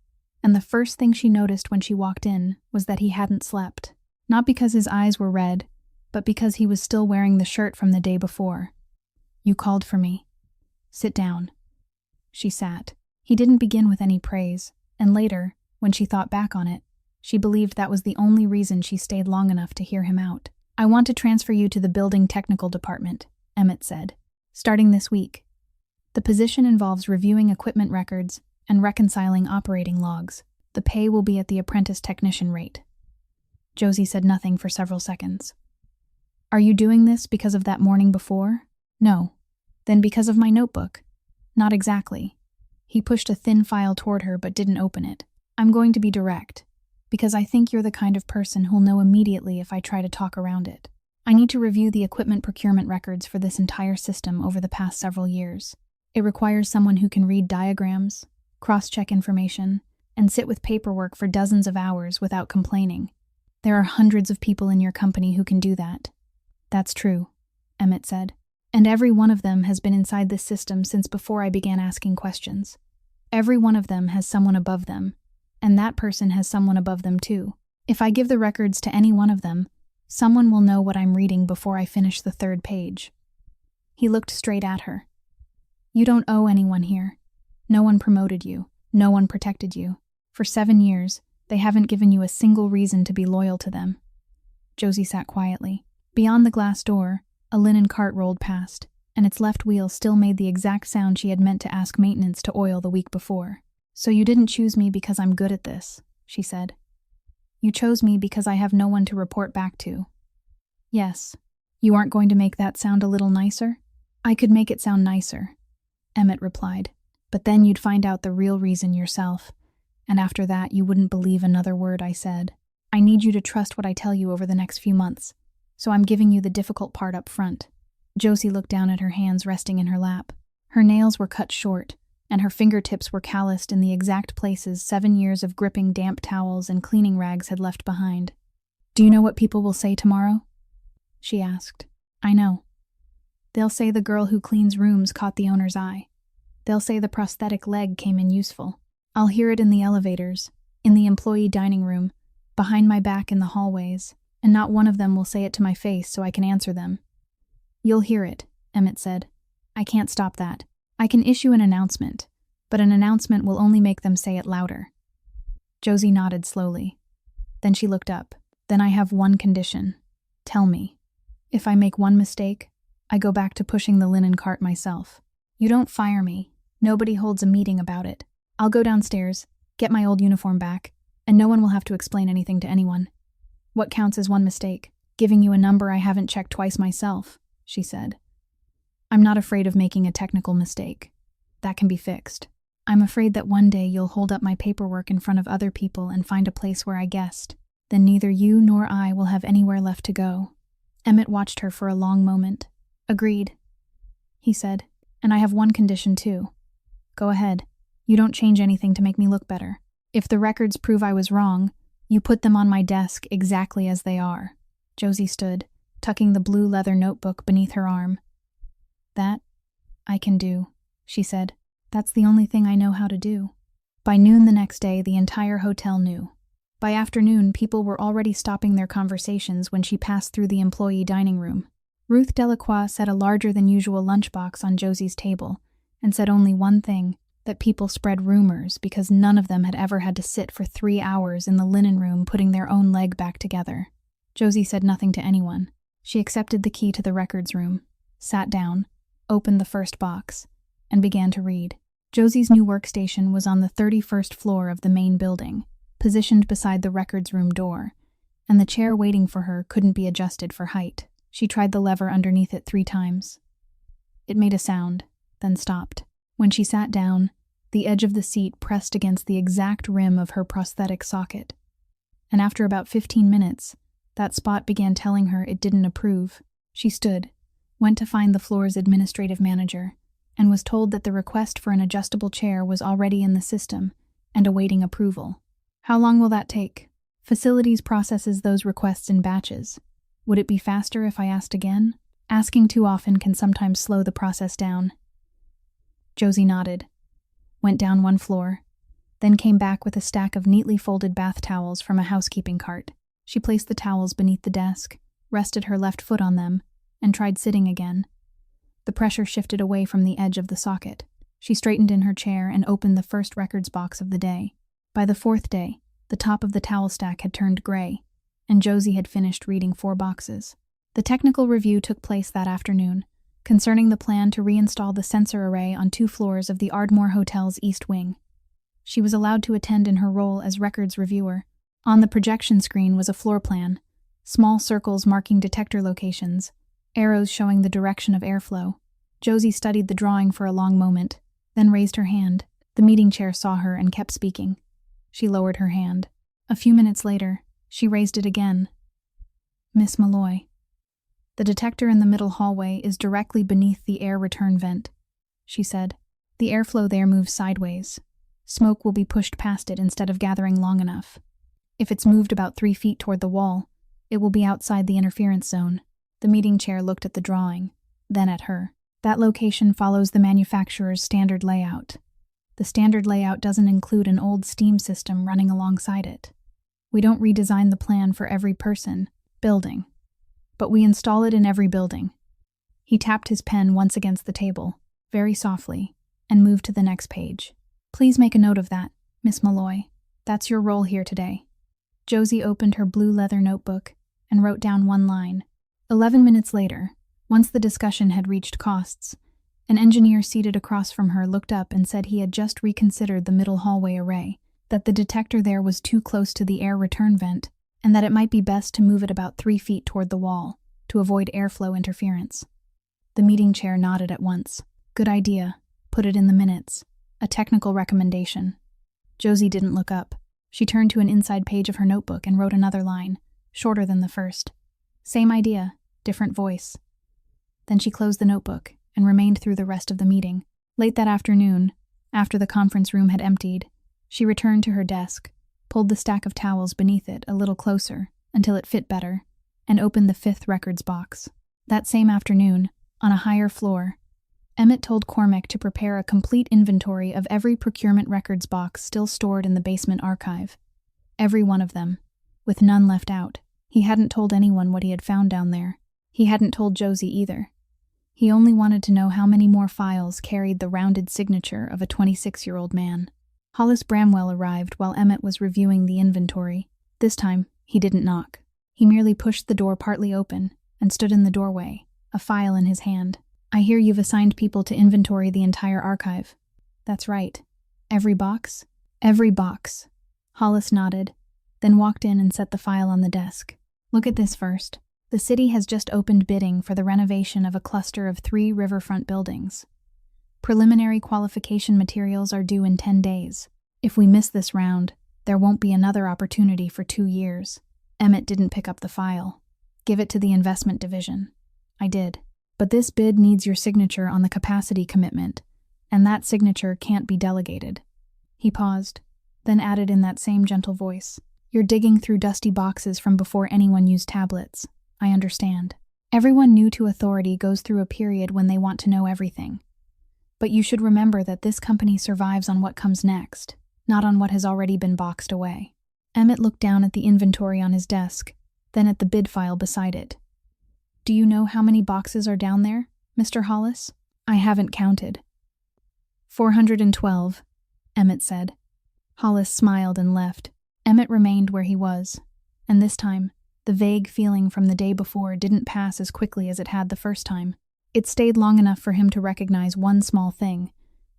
and the first thing she noticed when she walked in was that he hadn't slept, not because his eyes were red, but because he was still wearing the shirt from the day before. "You called for me. Sit down." She sat. He didn't begin with any praise, and later, when she thought back on it, she believed that was the only reason she stayed long enough to hear him out. "I want to transfer you to the building technical department," Emmett said. "Starting this week. The position involves reviewing equipment records and reconciling operating logs. The pay will be at the apprentice technician rate." Josie said nothing for several seconds. "Are you doing this because of that morning before?" "No." "Then because of my notebook?" "Not exactly." He pushed a thin file toward her but didn't open it. "I'm going to be direct, because I think you're the kind of person who'll know immediately if I try to talk around it. I need to review the equipment procurement records for this entire system over the past several years. It requires someone who can read diagrams, cross-check information, and sit with paperwork for dozens of hours without complaining. There are hundreds of people in your company who can do that." "That's true," Emmett said. "And every one of them has been inside this system since before I began asking questions. Every one of them has someone above them, and that person has someone above them too. If I give the records to any one of them, someone will know what I'm reading before I finish the 3rd page." He looked straight at her. "You don't owe anyone here. No one promoted you. No one protected you. For 7 years, they haven't given you a single reason to be loyal to them." Josie sat quietly. Beyond the glass door, a linen cart rolled past, and its left wheel still made the exact sound she had meant to ask maintenance to oil the week before. "So you didn't choose me because I'm good at this," she said. "You chose me because I have no one to report back to." "Yes. You aren't going to make that sound a little nicer?" "I could make it sound nicer," Emmett replied, "but then you'd find out the real reason yourself, and after that you wouldn't believe another word I said. I need you to trust what I tell you over the next few months, so I'm giving you the difficult part up front." Josie looked down at her hands resting in her lap. Her nails were cut short, and her fingertips were calloused in the exact places 7 years of gripping damp towels and cleaning rags had left behind. "Do you know what people will say tomorrow?" she asked. "I know. They'll say the girl who cleans rooms caught the owner's eye. They'll say the prosthetic leg came in useful. I'll hear it in the elevators, in the employee dining room, behind my back in the hallways, and not one of them will say it to my face so I can answer them." "You'll hear it," Emmett said. "I can't stop that. I can issue an announcement, but an announcement will only make them say it louder." Josie nodded slowly. Then she looked up. "Then I have one condition. Tell me. If I make one mistake, I go back to pushing the linen cart myself. You don't fire me. Nobody holds a meeting about it. I'll go downstairs, get my old uniform back, and no one will have to explain anything to anyone." "What counts as one mistake? Giving you a number I haven't checked twice myself," she said. "I'm not afraid of making a technical mistake. That can be fixed. I'm afraid that one day you'll hold up my paperwork in front of other people and find a place where I guessed. Then neither you nor I will have anywhere left to go." Emmett watched her for a long moment. "Agreed," he said. "And I have one condition too. Go ahead. You don't change anything to make me look better. If the records prove I was wrong, you put them on my desk exactly as they are." Josie stood, tucking the blue leather notebook beneath her arm. "That I can do," she said. "That's the only thing I know how to do." By noon the next day, the entire hotel knew. By afternoon, people were already stopping their conversations when she passed through the employee dining room. Ruth Delacroix set a larger-than-usual lunchbox on Josie's table and said only one thing, that people spread rumors because none of them had ever had to sit for 3 hours in the linen room putting their own leg back together. Josie said nothing to anyone. She accepted the key to the records room, sat down, opened the first box, and began to read. Josie's new workstation was on the 31st floor of the main building, positioned beside the records room door, and the chair waiting for her couldn't be adjusted for height. She tried the lever underneath it 3 times. It made a sound, then stopped. When she sat down, the edge of the seat pressed against the exact rim of her prosthetic socket. And after about 15 minutes, that spot began telling her it didn't approve. She stood, went to find the floor's administrative manager, and was told that the request for an adjustable chair was already in the system and awaiting approval. "How long will that take?" "Facilities processes those requests in batches. Would it be faster if I asked again?" "Asking too often can sometimes slow the process down." Josie nodded, went down 1 floor, then came back with a stack of neatly folded bath towels from a housekeeping cart. She placed the towels beneath the desk, rested her left foot on them, and tried sitting again. The pressure shifted away from the edge of the socket. She straightened in her chair and opened the first records box of the day. By the 4th day, the top of the towel stack had turned gray, and Josie had finished reading 4 boxes. The technical review took place that afternoon, concerning the plan to reinstall the sensor array on 2 floors of the Ardmore Hotel's East Wing. She was allowed to attend in her role as records reviewer. On the projection screen was a floor plan, small circles marking detector locations, arrows showing the direction of airflow. Josie studied the drawing for a long moment, then raised her hand. The meeting chair saw her and kept speaking. She lowered her hand. A few minutes later, she raised it again. "Miss Malloy, the detector in the middle hallway is directly beneath the air return vent," she said. "The airflow there moves sideways. Smoke will be pushed past it instead of gathering long enough. If it's moved about 3 feet toward the wall, it will be outside the interference zone." The meeting chair looked at the drawing, then at her. "That location follows the manufacturer's standard layout. The standard layout doesn't include an old steam system running alongside it. We don't redesign the plan for every building, but we install it in every building." He tapped his pen once against the table, very softly, and moved to the next page. "Please make a note of that, Miss Malloy. That's your role here today." Josie opened her blue leather notebook and wrote down 1 line. 11 minutes later, once the discussion had reached costs, an engineer seated across from her looked up and said he had just reconsidered the middle hallway array, that the detector there was too close to the air return vent, and that it might be best to move it about 3 feet toward the wall, to avoid airflow interference. The meeting chair nodded at once. "Good idea. Put it in the minutes. A technical recommendation." Josie didn't look up. She turned to an inside page of her notebook and wrote another line, shorter than the first. "Same idea, different voice." Then she closed the notebook and remained through the rest of the meeting. Late that afternoon, after the conference room had emptied, she returned to her desk, pulled the stack of towels beneath it a little closer until it fit better, and opened the 5th records box. That same afternoon, on a higher floor, Emmett told Cormac to prepare a complete inventory of every procurement records box still stored in the basement archive. Every one of them, with none left out. He hadn't told anyone what he had found down there. He hadn't told Josie either. He only wanted to know how many more files carried the rounded signature of a 26-year-old man. Hollis Bramwell arrived while Emmett was reviewing the inventory. This time, he didn't knock. He merely pushed the door partly open and stood in the doorway, a file in his hand. "I hear you've assigned people to inventory the entire archive." "That's right." "Every box?" "Every box." Hollis nodded, then walked in and set the file on the desk. "Look at this first. The city has just opened bidding for the renovation of a cluster of 3 riverfront buildings. Preliminary qualification materials are due in 10 days. If we miss this round, there won't be another opportunity for 2 years. Emmett didn't pick up the file. "Give it to the investment division." "I did. But this bid needs your signature on the capacity commitment, and that signature can't be delegated." He paused, then added in that same gentle voice, "You're digging through dusty boxes from before anyone used tablets. I understand. Everyone new to authority goes through a period when they want to know everything. But you should remember that this company survives on what comes next, not on what has already been boxed away." Emmett looked down at the inventory on his desk, then at the bid file beside it. "Do you know how many boxes are down there, Mr. Hollis?" "I haven't counted." 412, Emmett said. Hollis smiled and left. Emmett remained where he was, and this time, the vague feeling from the day before didn't pass as quickly as it had the first time. It stayed long enough for him to recognize one small thing,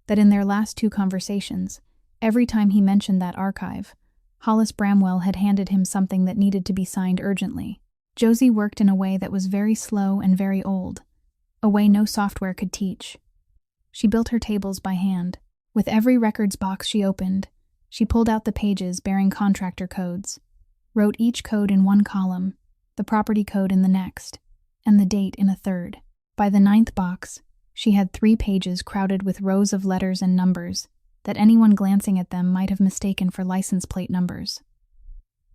that in their last 2 conversations, every time he mentioned that archive, Hollis Bramwell had handed him something that needed to be signed urgently. Josie worked in a way that was very slow and very old, a way no software could teach. She built her tables by hand. With every records box she opened, she pulled out the pages bearing contractor codes, wrote each code in one column, the property code in the next, and the date in a third. By the 9th box, she had 3 pages crowded with rows of letters and numbers that anyone glancing at them might have mistaken for license plate numbers.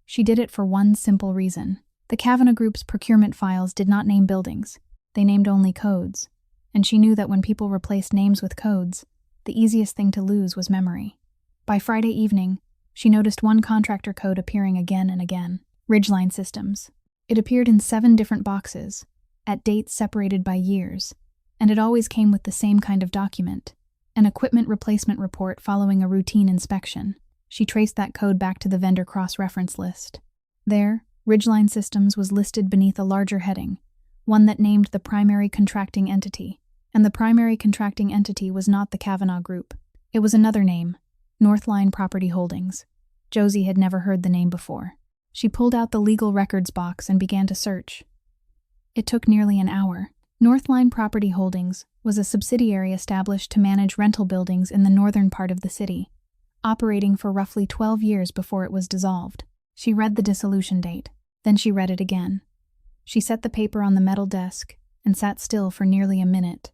She did it for one simple reason. The Kavanagh Group's procurement files did not name buildings, they named only codes, and she knew that when people replaced names with codes, the easiest thing to lose was memory. By Friday evening, she noticed one contractor code appearing again and again. Ridgeline Systems. It appeared in 7 different boxes, at dates separated by years, and it always came with the same kind of document, an equipment replacement report following a routine inspection. She traced that code back to the vendor cross-reference list. There, Ridgeline Systems was listed beneath a larger heading, one that named the primary contracting entity, and the primary contracting entity was not the Kavanagh Group. It was another name, Northline Property Holdings. Josie had never heard the name before. She pulled out the legal records box and began to search. It took nearly an hour. Northline Property Holdings was a subsidiary established to manage rental buildings in the northern part of the city, operating for roughly 12 years before it was dissolved. She read the dissolution date, then she read it again. She set the paper on the metal desk and sat still for nearly a minute.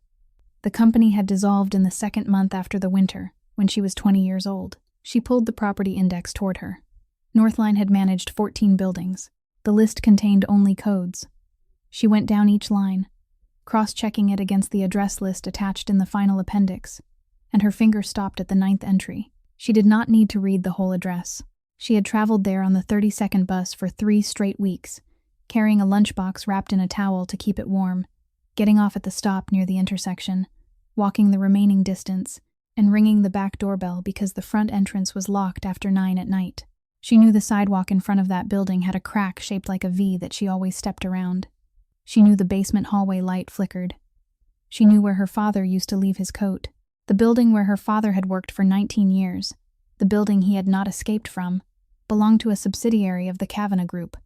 The company had dissolved in the 2nd month after the winter, when she was 20 years old. She pulled the property index toward her. Northline had managed 14 buildings. The list contained only codes. She went down each line, cross-checking it against the address list attached in the final appendix, and her finger stopped at the 9th entry. She did not need to read the whole address. She had traveled there on the 32nd bus for 3 straight weeks, carrying a lunchbox wrapped in a towel to keep it warm, getting off at the stop near the intersection, walking the remaining distance, and ringing the back doorbell because the front entrance was locked after 9 at night. She knew the sidewalk in front of that building had a crack shaped like a V that she always stepped around. She knew the basement hallway light flickered. She knew where her father used to leave his coat. The building where her father had worked for 19 years, the building he had not escaped from, belonged to a subsidiary of the Kavanagh Group,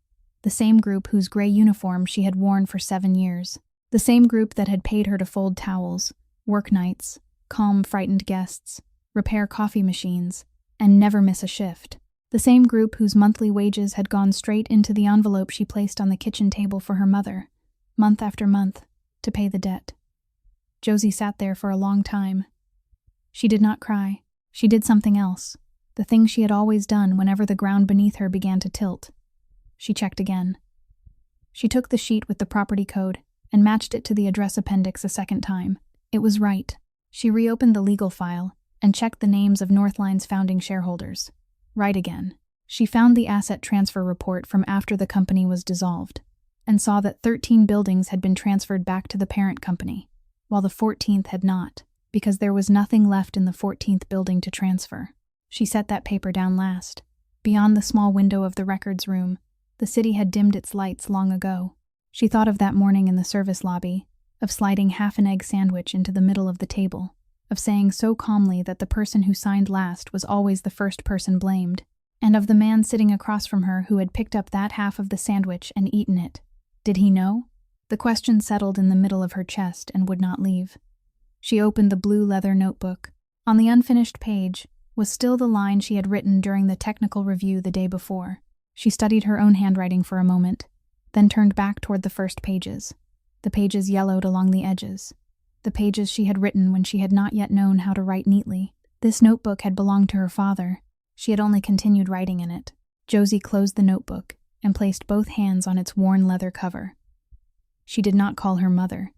the same group whose gray uniform she had worn for 7 years, the same group that had paid her to fold towels, work nights, calm frightened guests, repair coffee machines, and never miss a shift. The same group whose monthly wages had gone straight into the envelope she placed on the kitchen table for her mother, month after month, to pay the debt. Josie sat there for a long time, She did not cry. She did something else, the thing she had always done whenever the ground beneath her began to tilt. She checked again. She took the sheet with the property code and matched it to the address appendix a second time. It was right. She reopened the legal file and checked the names of Northline's founding shareholders. Right again. She found the asset transfer report from after the company was dissolved and saw that 13 buildings had been transferred back to the parent company, while the 14th had not, because there was nothing left in the 14th building to transfer. She set that paper down last. Beyond the small window of the records room, the city had dimmed its lights long ago. She thought of that morning in the service lobby, of sliding half an egg sandwich into the middle of the table, of saying so calmly that the person who signed last was always the first person blamed, and of the man sitting across from her who had picked up that half of the sandwich and eaten it. Did he know? The question settled in the middle of her chest and would not leave. She opened the blue leather notebook. On the unfinished page was still the line she had written during the technical review the day before. She studied her own handwriting for a moment, then turned back toward the first pages. The pages yellowed along the edges. The pages she had written when she had not yet known how to write neatly. This notebook had belonged to her father. She had only continued writing in it. Josie closed the notebook and placed both hands on its worn leather cover. She did not call her mother.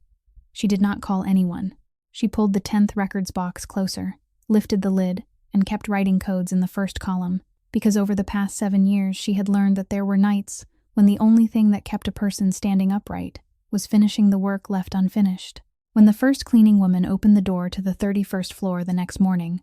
She did not call anyone. She pulled the 10th records box closer, lifted the lid, and kept writing codes in the first column, because over the past 7 years she had learned that there were nights when the only thing that kept a person standing upright was finishing the work left unfinished. When the first cleaning woman opened the door to the 31st floor the next morning,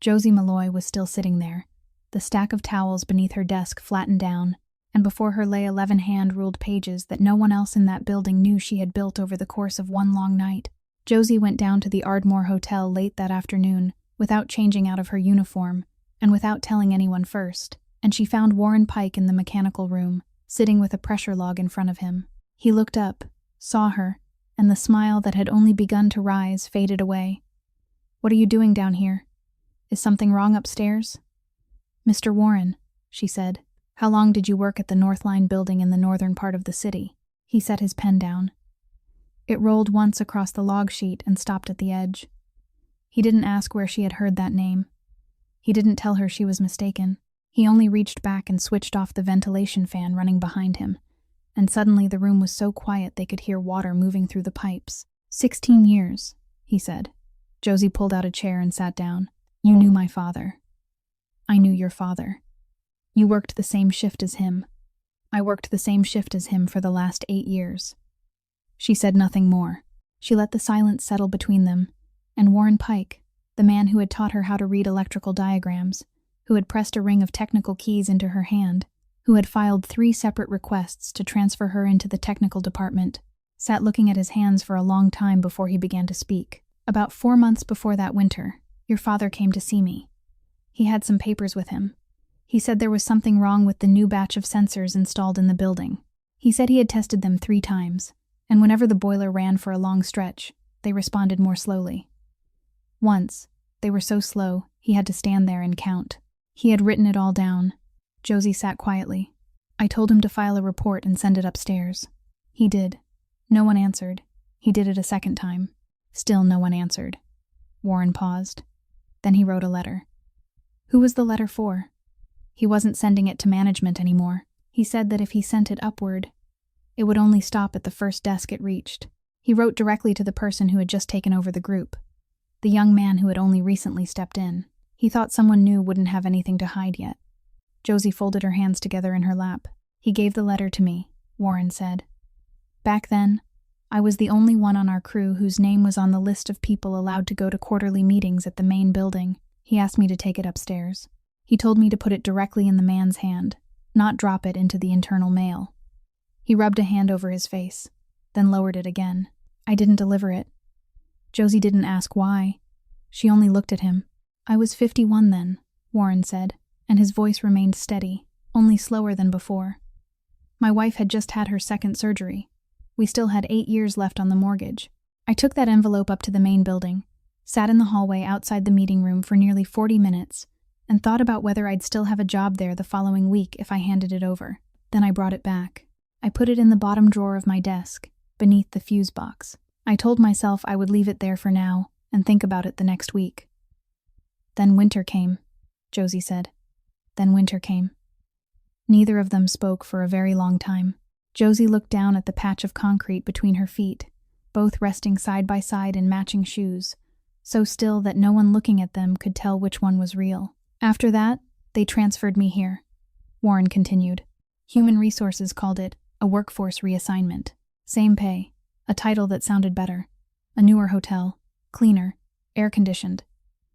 Josie Malloy was still sitting there, the stack of towels beneath her desk flattened down, and before her lay 11 hand-ruled pages that no one else in that building knew she had built over the course of one long night. Josie went down to the Ardmore Hotel late that afternoon, without changing out of her uniform, and without telling anyone first, and she found Warren Pike in the mechanical room, sitting with a pressure log in front of him. He looked up, saw her, and the smile that had only begun to rise faded away. "What are you doing down here? Is something wrong upstairs?" "Mr. Warren," she said, "how long did you work at the Northline building in the northern part of the city?" He set his pen down. It rolled once across the log sheet and stopped at the edge. He didn't ask where she had heard that name. He didn't tell her she was mistaken. He only reached back and switched off the ventilation fan running behind him, and suddenly the room was so quiet they could hear water moving through the pipes. 16 years, he said. Josie pulled out a chair and sat down. "You knew my father. I knew your father. You worked the same shift as him. I worked the same shift as him for the last 8 years. She said nothing more. She let the silence settle between them, and Warren Pike, the man who had taught her how to read electrical diagrams, who had pressed a ring of technical keys into her hand, who had filed 3 separate requests to transfer her into the technical department, sat looking at his hands for a long time before he began to speak. "About 4 months before that winter, your father came to see me. He had some papers with him. He said there was something wrong with the new batch of sensors installed in the building. He said he had tested them 3 times, and whenever the boiler ran for a long stretch, they responded more slowly. Once, they were so slow, he had to stand there and count. He had written it all down." Josie sat quietly. "I told him to file a report and send it upstairs. He did. No one answered. He did it a second time. Still no one answered." Warren paused. Then he wrote a letter. "Who was the letter for?" "He wasn't sending it to management anymore. He said that if he sent it upward, it would only stop at the first desk it reached. He wrote directly to the person who had just taken over the group, the young man who had only recently stepped in. He thought someone new wouldn't have anything to hide yet." Josie folded her hands together in her lap. "He gave the letter to me," Warren said. "Back then, I was the only one on our crew whose name was on the list of people allowed to go to quarterly meetings at the main building. He asked me to take it upstairs. He told me to put it directly in the man's hand, not drop it into the internal mail." He rubbed a hand over his face, then lowered it again. "I didn't deliver it." Josie didn't ask why. She only looked at him. "I was 51 then," Warren said, and his voice remained steady, only slower than before. "My wife had just had her second surgery. We still had 8 years left on the mortgage. I took that envelope up to the main building, sat in the hallway outside the meeting room for nearly 40 minutes, and thought about whether I'd still have a job there the following week if I handed it over. Then I brought it back. I put it in the bottom drawer of my desk, beneath the fuse box. I told myself I would leave it there for now and think about it the next week. Then winter came, Josie said. Then winter came. Neither of them spoke for a very long time. Josie looked down at the patch of concrete between her feet, both resting side by side in matching shoes, so still that no one looking at them could tell which one was real. After that, they transferred me here, Warren continued. Human Resources called it a workforce reassignment. Same pay, a title that sounded better, a newer hotel, cleaner, air-conditioned.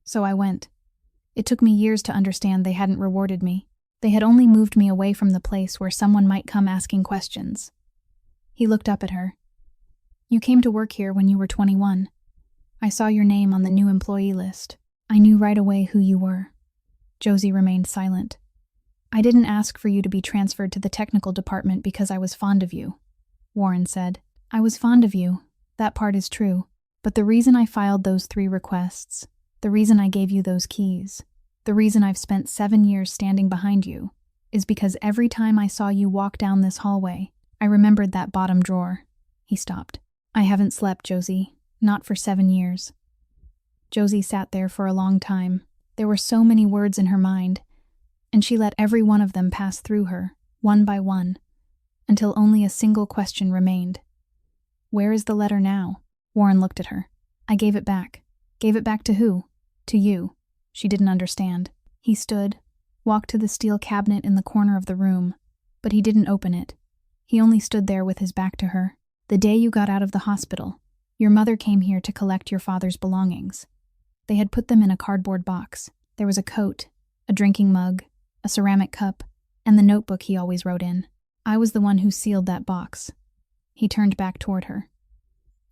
So I went. It took me years to understand they hadn't rewarded me. They had only moved me away from the place where someone might come asking questions. He looked up at her. You came to work here when you were 21. I saw your name on the new employee list. I knew right away who you were. Josie remained silent. I didn't ask for you to be transferred to the technical department because I was fond of you, Warren said. I was fond of you. That part is true. But the reason I filed those 3 requests, the reason I gave you those keys, the reason I've spent 7 years standing behind you, is because every time I saw you walk down this hallway, I remembered that bottom drawer. He stopped. I haven't slept, Josie. Not for 7 years. Josie sat there for a long time. There were so many words in her mind, and she let every one of them pass through her, one by one, until only a single question remained. Where is the letter now? Warren looked at her. I gave it back. Gave it back to who? To you. She didn't understand. He stood, walked to the steel cabinet in the corner of the room, but he didn't open it. He only stood there with his back to her. The day you got out of the hospital, your mother came here to collect your father's belongings. They had put them in a cardboard box. There was a coat, a drinking mug, a ceramic cup, and the notebook he always wrote in. I was the one who sealed that box. He turned back toward her.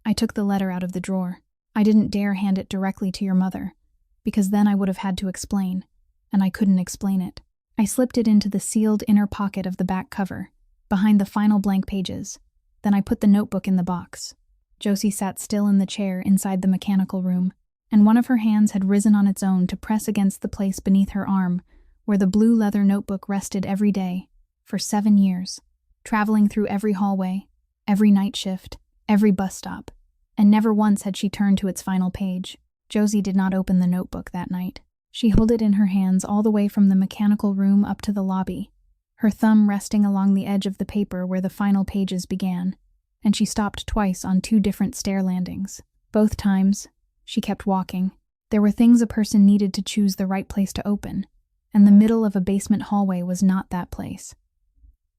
I took the letter out of the drawer. I didn't dare hand it directly to your mother, because then I would have had to explain, and I couldn't explain it. I slipped it into the sealed inner pocket of the back cover, behind the final blank pages. Then I put the notebook in the box. Josie sat still in the chair inside the mechanical room, and one of her hands had risen on its own to press against the place beneath her arm where the blue leather notebook rested every day, for 7 years, traveling through every hallway, every night shift, every bus stop, and never once had she turned to its final page. Josie did not open the notebook that night. She held it in her hands all the way from the mechanical room up to the lobby, her thumb resting along the edge of the paper where the final pages began, and she stopped twice on 2 different stair landings. Both times, she kept walking. There were things a person needed to choose the right place to open, and the middle of a basement hallway was not that place.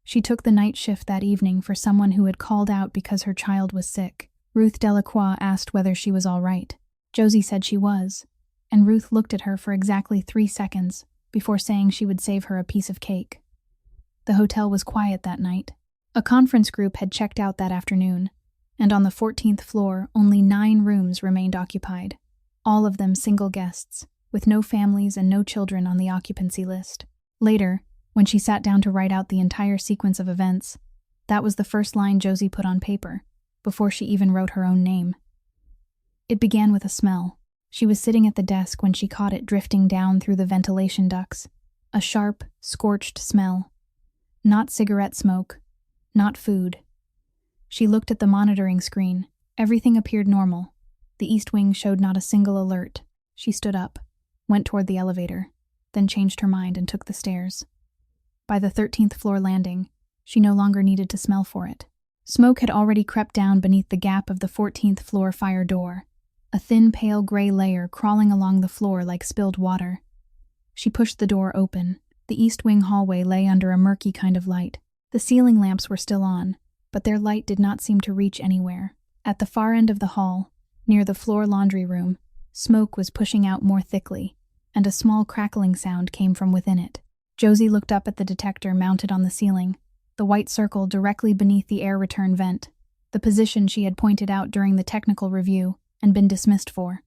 She took the night shift that evening for someone who had called out because her child was sick. Ruth Delacroix asked whether she was all right. Josie said she was, and Ruth looked at her for exactly 3 seconds before saying she would save her a piece of cake. The hotel was quiet that night. A conference group had checked out that afternoon, and on the 14th floor, only 9 rooms remained occupied, all of them single guests, with no families and no children on the occupancy list. Later, when she sat down to write out the entire sequence of events, that was the first line Josie put on paper, before she even wrote her own name. It began with a smell. She was sitting at the desk when she caught it drifting down through the ventilation ducts. A sharp, scorched smell. Not cigarette smoke. Not food. She looked at the monitoring screen. Everything appeared normal. The East Wing showed not a single alert. She stood up, went toward the elevator, then changed her mind and took the stairs. By the 13th floor landing, she no longer needed to smell for it. Smoke had already crept down beneath the gap of the 14th floor fire door, a thin pale gray layer crawling along the floor like spilled water. She pushed the door open. The East Wing hallway lay under a murky kind of light. The ceiling lamps were still on, but their light did not seem to reach anywhere. At the far end of the hall, near the floor laundry room, smoke was pushing out more thickly, and a small crackling sound came from within it. Josie looked up at the detector mounted on the ceiling, the white circle directly beneath the air return vent, the position she had pointed out during the technical review and been dismissed for.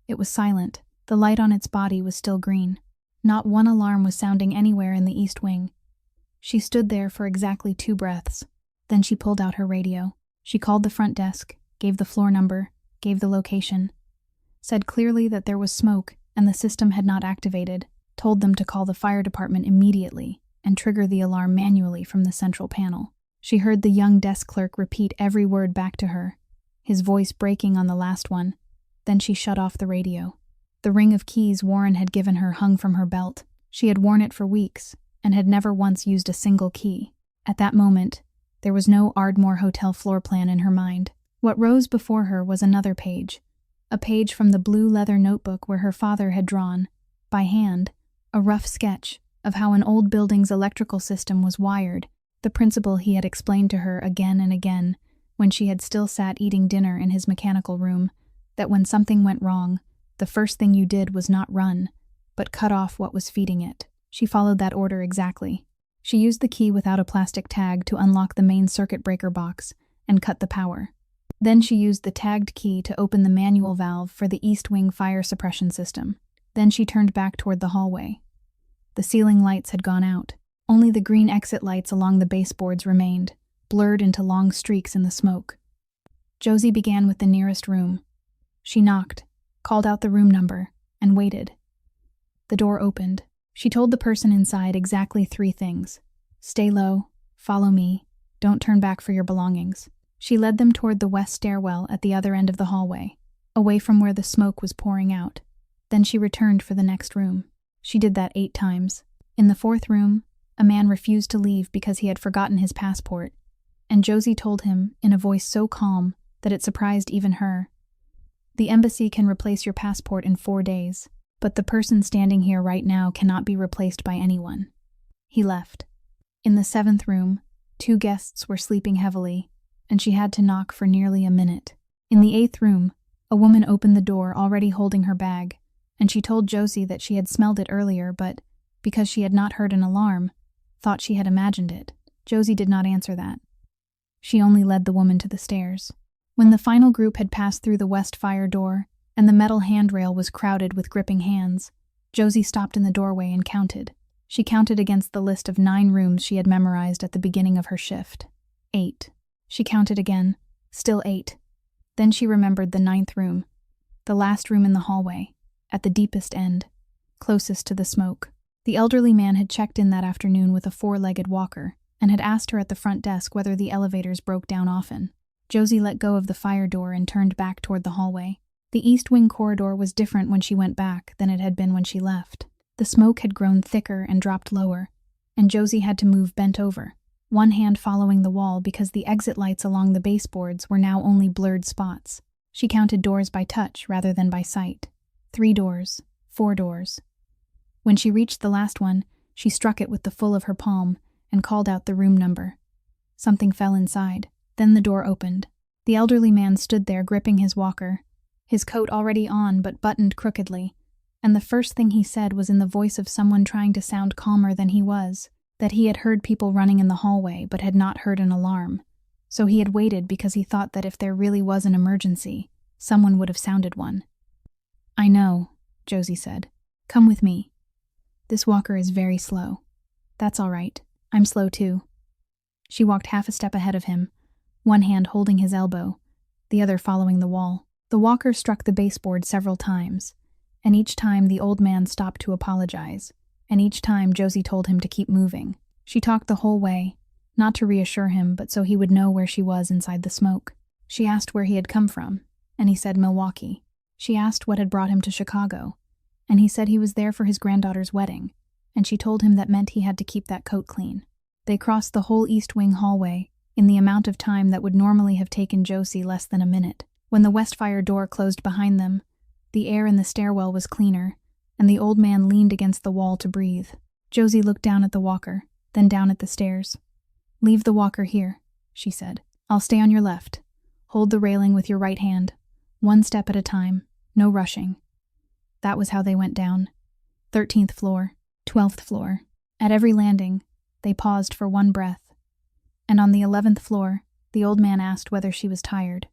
It was silent. The light on its body was still green. Not one alarm was sounding anywhere in the East Wing. She stood there for exactly 2 breaths. Then she pulled out her radio. She called the front desk, gave the floor number, gave the location, said clearly that there was smoke and the system had not activated, told them to call the fire department immediately and trigger the alarm manually from the central panel. She heard the young desk clerk repeat every word back to her, his voice breaking on the last one. Then she shut off the radio. The ring of keys Warren had given her hung from her belt. She had worn it for weeks and had never once used a single key. At that moment, there was no Ardmore Hotel floor plan in her mind. What rose before her was another page, a page from the blue leather notebook where her father had drawn, by hand, a rough sketch of how an old building's electrical system was wired, the principle he had explained to her again and again when she had still sat eating dinner in his mechanical room, that when something went wrong, the first thing you did was not run, but cut off what was feeding it. She followed that order exactly. She used the key without a plastic tag to unlock the main circuit breaker box and cut the power. Then she used the tagged key to open the manual valve for the east wing fire suppression system. Then she turned back toward the hallway. The ceiling lights had gone out. Only the green exit lights along the baseboards remained, blurred into long streaks in the smoke. Josie began with the nearest room. She knocked, called out the room number, and waited. The door opened. She told the person inside exactly 3 things. Stay low, follow me, don't turn back for your belongings. She led them toward the west stairwell at the other end of the hallway, away from where the smoke was pouring out. Then she returned for the next room. She did that 8 times. In the 4th room, a man refused to leave because he had forgotten his passport, and Josie told him, in a voice so calm that it surprised even her, "The embassy can replace your passport in 4 days, but the person standing here right now cannot be replaced by anyone." He left. In the 7th room, 2 guests were sleeping heavily, and she had to knock for nearly a minute. In the 8th room, a woman opened the door already holding her bag, and she told Josie that she had smelled it earlier, but, because she had not heard an alarm, thought she had imagined it. Josie did not answer that. She only led the woman to the stairs. When the final group had passed through the west fire door, and the metal handrail was crowded with gripping hands, Josie stopped in the doorway and counted. She counted against the list of 9 rooms she had memorized at the beginning of her shift. 8. She counted again. Still 8. Then she remembered the 9th room, the last room in the hallway, at the deepest end, closest to the smoke. The elderly man had checked in that afternoon with a 4-legged walker, and had asked her at the front desk whether the elevators broke down often. Josie let go of the fire door and turned back toward the hallway. The east wing corridor was different when she went back than it had been when she left. The smoke had grown thicker and dropped lower, and Josie had to move bent over, one hand following the wall because the exit lights along the baseboards were now only blurred spots. She counted doors by touch rather than by sight. 3 doors, 4 doors. When she reached the last one, she struck it with the full of her palm and called out the room number. Something fell inside. Then the door opened. The elderly man stood there gripping his walker, his coat already on but buttoned crookedly, and the first thing he said was in the voice of someone trying to sound calmer than he was, that he had heard people running in the hallway but had not heard an alarm. So he had waited because he thought that if there really was an emergency, someone would have sounded one. "I know," Josie said. "Come with me. This walker is very slow." "That's all right. I'm slow too." She walked half a step ahead of him, one hand holding his elbow, the other following the wall. The walker struck the baseboard several times, and each time the old man stopped to apologize, and each time Josie told him to keep moving. She talked the whole way, not to reassure him, but so he would know where she was inside the smoke. She asked where he had come from, and he said Milwaukee. She asked what had brought him to Chicago, and he said he was there for his granddaughter's wedding, and she told him that meant he had to keep that coat clean. They crossed the whole east wing hallway in the amount of time that would normally have taken Josie less than a minute. When the west fire door closed behind them, the air in the stairwell was cleaner, and the old man leaned against the wall to breathe. Josie looked down at the walker, then down at the stairs. "Leave the walker here," she said. "I'll stay on your left. Hold the railing with your right hand. 1 step at a time, no rushing." That was how they went down. 13th floor, 12th floor. At every landing, they paused for one breath. And on the 11th floor, the old man asked whether she was tired,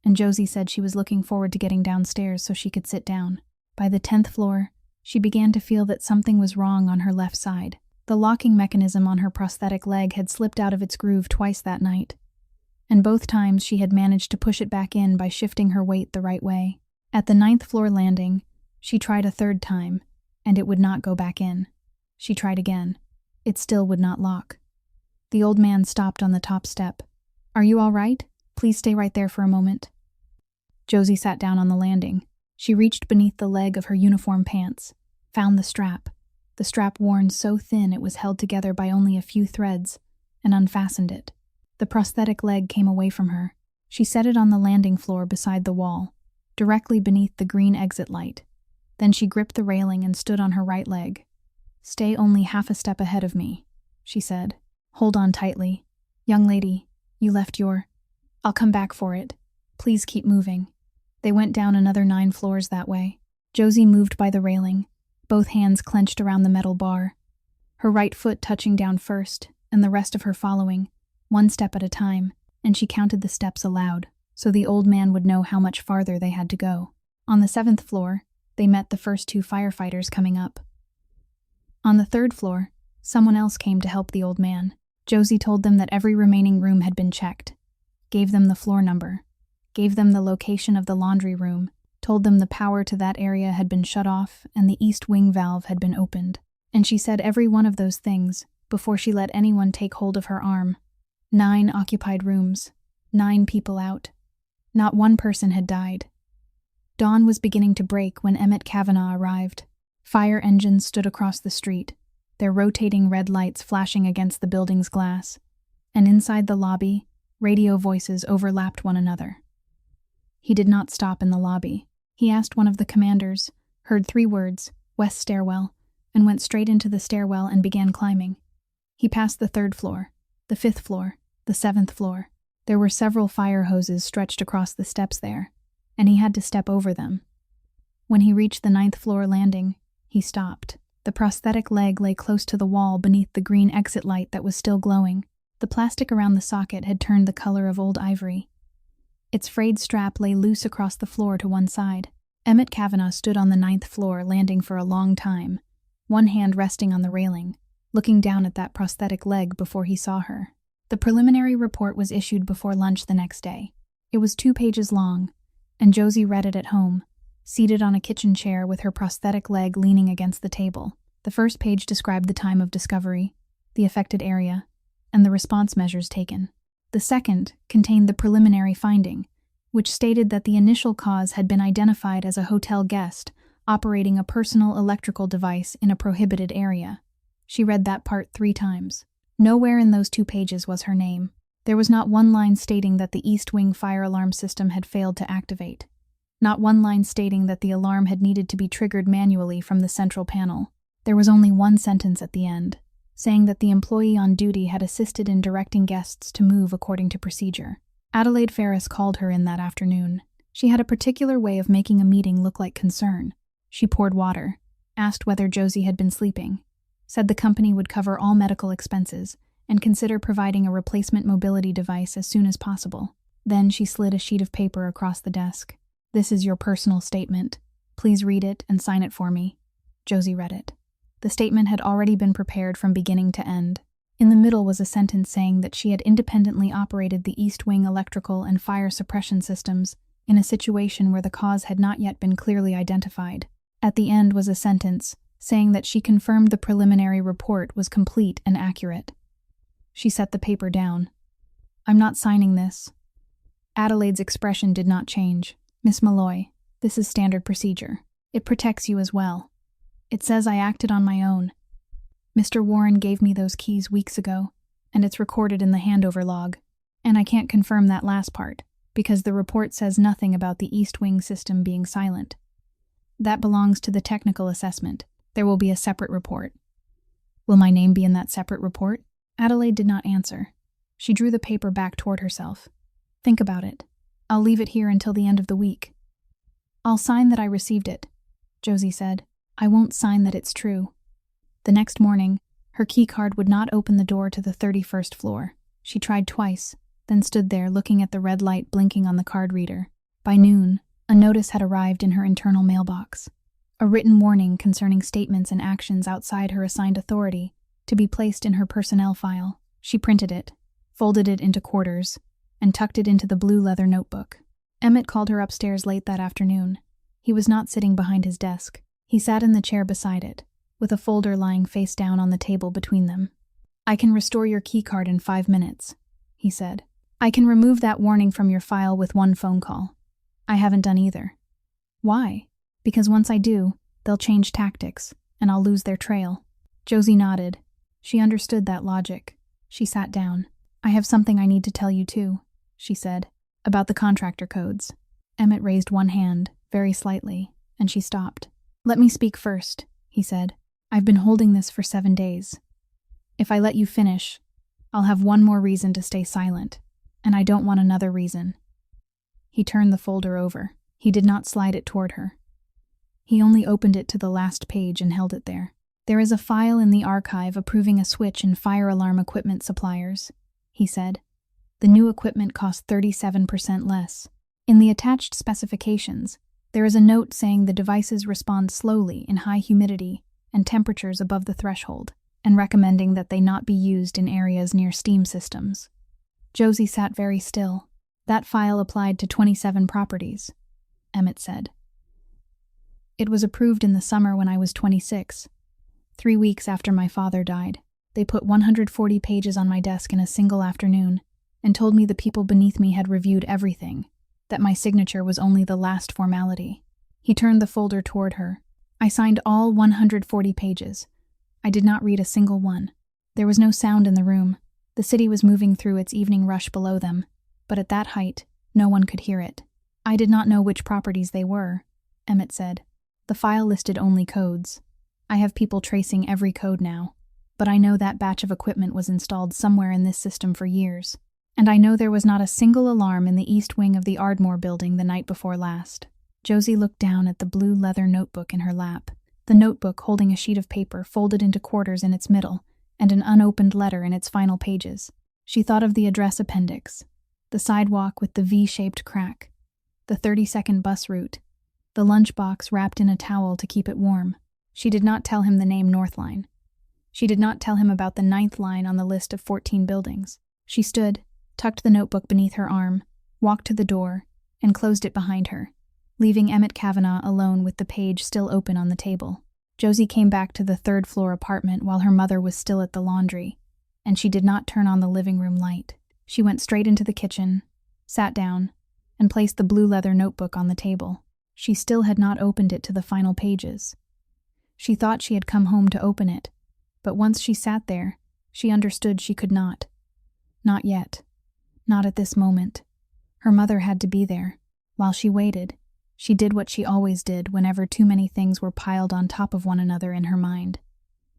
and Josie said she was looking forward to getting downstairs so she could sit down. By the 10th floor, she began to feel that something was wrong on her left side. The locking mechanism on her prosthetic leg had slipped out of its groove twice that night, and both times she had managed to push it back in by shifting her weight the right way. At the 9th floor landing, she tried a 3rd time, and it would not go back in. She tried again. It still would not lock. The old man stopped on the top step. "Are you all right? Please stay right there for a moment." Josie sat down on the landing. She reached beneath the leg of her uniform pants, found the strap worn so thin it was held together by only a few threads, and unfastened it. The prosthetic leg came away from her. She set it on the landing floor beside the wall, directly beneath the green exit light. Then she gripped the railing and stood on her right leg. "Stay only half a step ahead of me," she said. "Hold on tightly. Young lady, you left your... I'll come back for it. Please keep moving." They went down another 9 floors that way. Josie moved by the railing, both hands clenched around the metal bar, her right foot touching down first, and the rest of her following, 1 step at a time, and she counted the steps aloud, so the old man would know how much farther they had to go. On the 7th floor, they met the first 2 firefighters coming up. On the 3rd floor, someone else came to help the old man. Josie told them that every remaining room had been checked, gave them the floor number, gave them the location of the laundry room, told them the power to that area had been shut off and the east wing valve had been opened. And she said every one of those things before she let anyone take hold of her arm. 9 occupied rooms, 9 people out. Not one person had died. Dawn was beginning to break when Emmett Kavanagh arrived. Fire engines stood across the street, their rotating red lights flashing against the building's glass, and inside the lobby, radio voices overlapped one another. He did not stop in the lobby. He asked one of the commanders, heard 3 words, "West stairwell," and went straight into the stairwell and began climbing. He passed the 3rd floor, the 5th floor, the 7th floor. There were several fire hoses stretched across the steps there, and he had to step over them. When he reached the 9th floor landing, he stopped. The prosthetic leg lay close to the wall beneath the green exit light that was still glowing. The plastic around the socket had turned the color of old ivory. Its frayed strap lay loose across the floor to one side. Emmett Kavanagh stood on the 9th floor landing for a long time, one hand resting on the railing, looking down at that prosthetic leg before he saw her. The preliminary report was issued before lunch the next day. It was 2 pages long, and Josie read it at home, seated on a kitchen chair with her prosthetic leg leaning against the table. The first page described the time of discovery, the affected area, and the response measures taken. The second contained the preliminary finding, which stated that the initial cause had been identified as a hotel guest operating a personal electrical device in a prohibited area. She read that part 3 times. Nowhere in those 2 pages was her name. There was not one line stating that the East Wing fire alarm system had failed to activate. Not one line stating that the alarm had needed to be triggered manually from the central panel. There was only one sentence at the end, saying that the employee on duty had assisted in directing guests to move according to procedure. Adelaide Ferris called her in that afternoon. She had a particular way of making a meeting look like concern. She poured water, asked whether Josie had been sleeping, said the company would cover all medical expenses, and consider providing a replacement mobility device as soon as possible. Then she slid a sheet of paper across the desk. "This is your personal statement. Please read it and sign it for me." Josie read it. The statement had already been prepared from beginning to end. In the middle was a sentence saying that she had independently operated the East Wing electrical and fire suppression systems in a situation where the cause had not yet been clearly identified. At the end was a sentence saying that she confirmed the preliminary report was complete and accurate. She set the paper down. "I'm not signing this." Adelaide's expression did not change. "Miss Malloy, this is standard procedure. It protects you as well. It says I acted on my own. Mr. Warren gave me those keys weeks ago, and it's recorded in the handover log. And I can't confirm that last part, because the report says nothing about the East Wing system being silent. That belongs to the technical assessment. There will be a separate report." "Will my name be in that separate report?" Adelaide did not answer. She drew the paper back toward herself. "Think about it. I'll leave it here until the end of the week." "I'll sign that I received it," Josie said. "I won't sign that it's true." The next morning, her keycard would not open the door to the 31st floor. She tried twice, then stood there looking at the red light blinking on the card reader. By noon, a notice had arrived in her internal mailbox. A written warning concerning statements and actions outside her assigned authority, to be placed in her personnel file. She printed it, folded it into quarters, and tucked it into the blue leather notebook. Emmett called her upstairs late that afternoon. He was not sitting behind his desk. He sat in the chair beside it, with a folder lying face down on the table between them. "I can restore your keycard in 5 minutes," he said. "I can remove that warning from your file with one phone call. I haven't done either." Why? Because once I do, they'll change tactics, and I'll lose their trail. Josie nodded. She understood that logic. She sat down. I have something I need to tell you too, she said, about the contractor codes. Emmett raised one hand, very slightly, and she stopped. Let me speak first, he said. I've been holding this for 7 days. If I let you finish, I'll have one more reason to stay silent, and I don't want another reason. He turned the folder over. He did not slide it toward her. He only opened it to the last page and held it there. There is a file in the archive approving a switch in fire alarm equipment suppliers, he said. The new equipment costs 37% less. In the attached specifications, there is a note saying the devices respond slowly in high humidity and temperatures above the threshold, and recommending that they not be used in areas near steam systems. Josie sat very still. That file applied to 27 properties, Emmett said. It was approved in the summer when I was 26. 3 weeks after my father died, they put 140 pages on my desk in a single afternoon and told me the people beneath me had reviewed everything, that my signature was only the last formality. He turned the folder toward her. I signed all 140 pages. I did not read a single one. There was no sound in the room. The city was moving through its evening rush below them, but at that height, no one could hear it. I did not know which properties they were, Emmett said. The file listed only codes. I have people tracing every code now, but I know that batch of equipment was installed somewhere in this system for years, and I know there was not a single alarm in the east wing of the Ardmore building the night before last. Josie looked down at the blue leather notebook in her lap, the notebook holding a sheet of paper folded into quarters in its middle, and an unopened letter in its final pages. She thought of the address appendix, the sidewalk with the V-shaped crack, the 30-second bus route, the lunchbox wrapped in a towel to keep it warm. She did not tell him the name Northline. She did not tell him about the 9th line on the list of 14 buildings. She stood, tucked the notebook beneath her arm, walked to the door, and closed it behind her, leaving Emmett Kavanagh alone with the page still open on the table. Josie came back to the 3rd-floor apartment while her mother was still at the laundry, and she did not turn on the living room light. She went straight into the kitchen, sat down, and placed the blue leather notebook on the table. She still had not opened it to the final pages. She thought she had come home to open it, but once she sat there, she understood she could not. Not yet. Not at this moment. Her mother had to be there. While she waited, she did what she always did whenever too many things were piled on top of one another in her mind.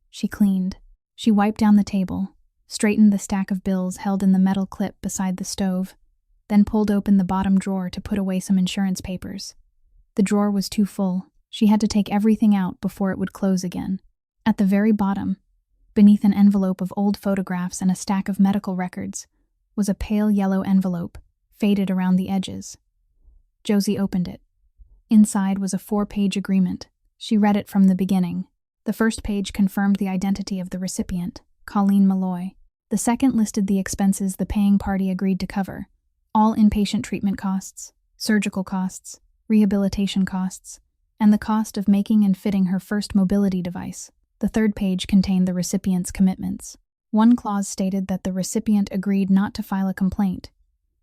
She cleaned. She wiped down the table, straightened the stack of bills held in the metal clip beside the stove, then pulled open the bottom drawer to put away some insurance papers. The drawer was too full. She had to take everything out before it would close again. At the very bottom, beneath an envelope of old photographs and a stack of medical records, was a pale yellow envelope, faded around the edges. Josie opened it. Inside was a 4-page agreement. She read it from the beginning. The first page confirmed the identity of the recipient, Colleen Malloy. The second listed the expenses the paying party agreed to cover, all inpatient treatment costs, surgical costs, rehabilitation costs, and the cost of making and fitting her first mobility device. The third page contained the recipient's commitments. One clause stated that the recipient agreed not to file a complaint,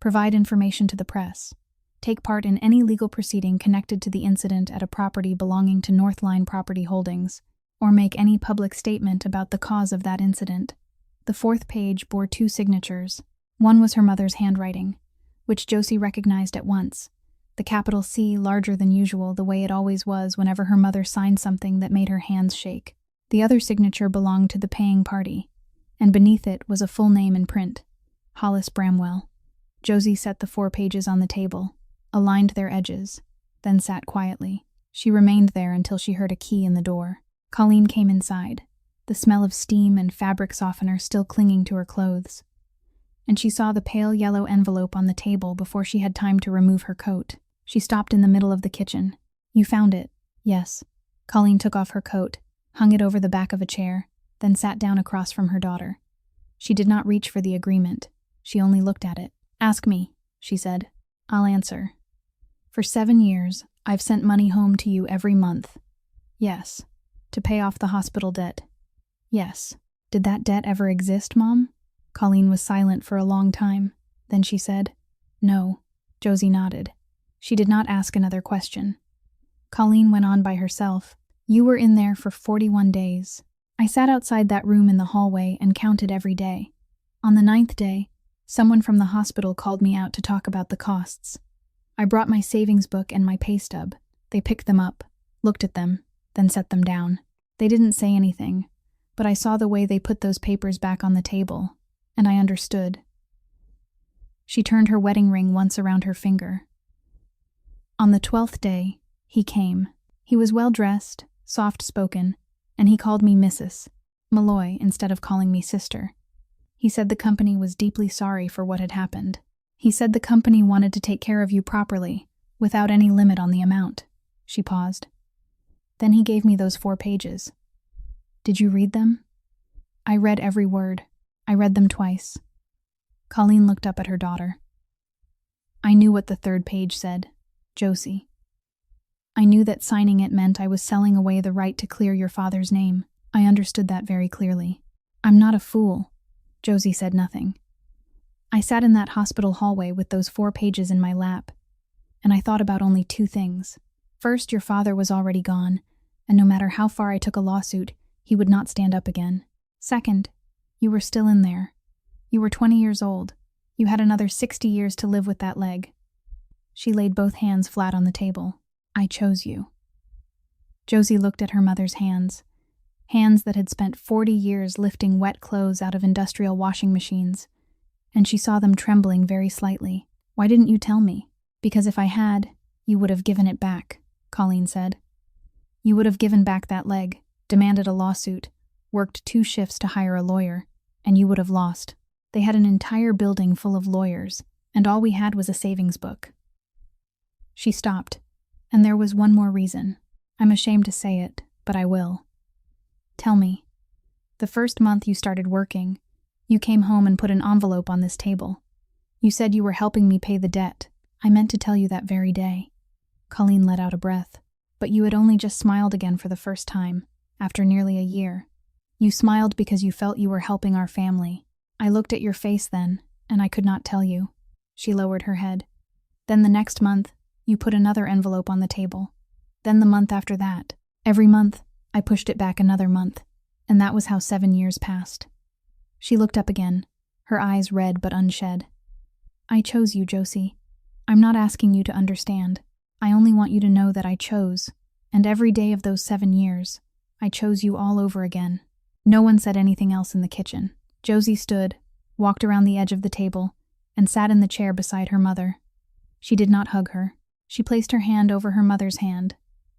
provide information to the press, take part in any legal proceeding connected to the incident at a property belonging to Northline Property Holdings, or make any public statement about the cause of that incident. The fourth page bore 2 signatures. One was her mother's handwriting, which Josie recognized at once, the capital C larger than usual, the way it always was whenever her mother signed something that made her hands shake. The other signature belonged to the paying party, and beneath it was a full name in print, Hollis Bramwell. Josie set the 4 pages on the table, aligned their edges, then sat quietly. She remained there until she heard a key in the door. Colleen came inside, the smell of steam and fabric softener still clinging to her clothes, and she saw the pale yellow envelope on the table before she had time to remove her coat. She stopped in the middle of the kitchen. You found it? Yes. Colleen took off her coat, hung it over the back of a chair, then sat down across from her daughter. She did not reach for the agreement. She only looked at it. Ask me, she said. I'll answer. For 7 years, I've sent money home to you every month. Yes. To pay off the hospital debt. Yes. Did that debt ever exist, Mom? Colleen was silent for a long time. Then she said, No. Josie nodded. She did not ask another question. Colleen went on by herself. You were in there for 41 days. I sat outside that room in the hallway and counted every day. On the 9th day, someone from the hospital called me out to talk about the costs. I brought my savings book and my pay stub. They picked them up, looked at them, then set them down. They didn't say anything, but I saw the way they put those papers back on the table, and I understood. She turned her wedding ring once around her finger. On the 12th day, he came. He was well-dressed, soft-spoken, and he called me Mrs. Malloy instead of calling me sister. He said the company was deeply sorry for what had happened. He said the company wanted to take care of you properly, without any limit on the amount. She paused. Then he gave me those 4 pages. Did you read them? I read every word. I read them twice. Colleen looked up at her daughter. I knew what the 3rd page said. Josie. I knew that signing it meant I was selling away the right to clear your father's name. I understood that very clearly. I'm not a fool. Josie said nothing. I sat in that hospital hallway with those 4 pages in my lap, and I thought about only 2 things. First, your father was already gone, and no matter how far I took a lawsuit, he would not stand up again. Second, you were still in there. You were 20 years old. You had another 60 years to live with that leg. She laid both hands flat on the table. I chose you. Josie looked at her mother's hands that had spent 40 years lifting wet clothes out of industrial washing machines, and she saw them trembling very slightly. Why didn't you tell me? Because if I had, you would have given it back, Colleen said. You would have given back that leg, demanded a lawsuit, worked 2 shifts to hire a lawyer, and you would have lost. They had an entire building full of lawyers, and all we had was a savings book. She stopped, and there was one more reason. I'm ashamed to say it, but I will. Tell me. The first month you started working, you came home and put an envelope on this table. You said you were helping me pay the debt. I meant to tell you that very day. Colleen let out a breath. But you had only just smiled again for the first time, after nearly a year. You smiled because you felt you were helping our family. I looked at your face then, and I could not tell you. She lowered her head. Then the next month, you put another envelope on the table. Then the month after that. Every month, I pushed it back another month, and that was how 7 years passed. She looked up again, her eyes red but unshed. I chose you, Josie. I'm not asking you to understand. I only want you to know that I chose, and every day of those 7 years, I chose you all over again. No one said anything else in the kitchen. Josie stood, walked around the edge of the table, and sat in the chair beside her mother. She did not hug her. She placed her hand over her mother's hand,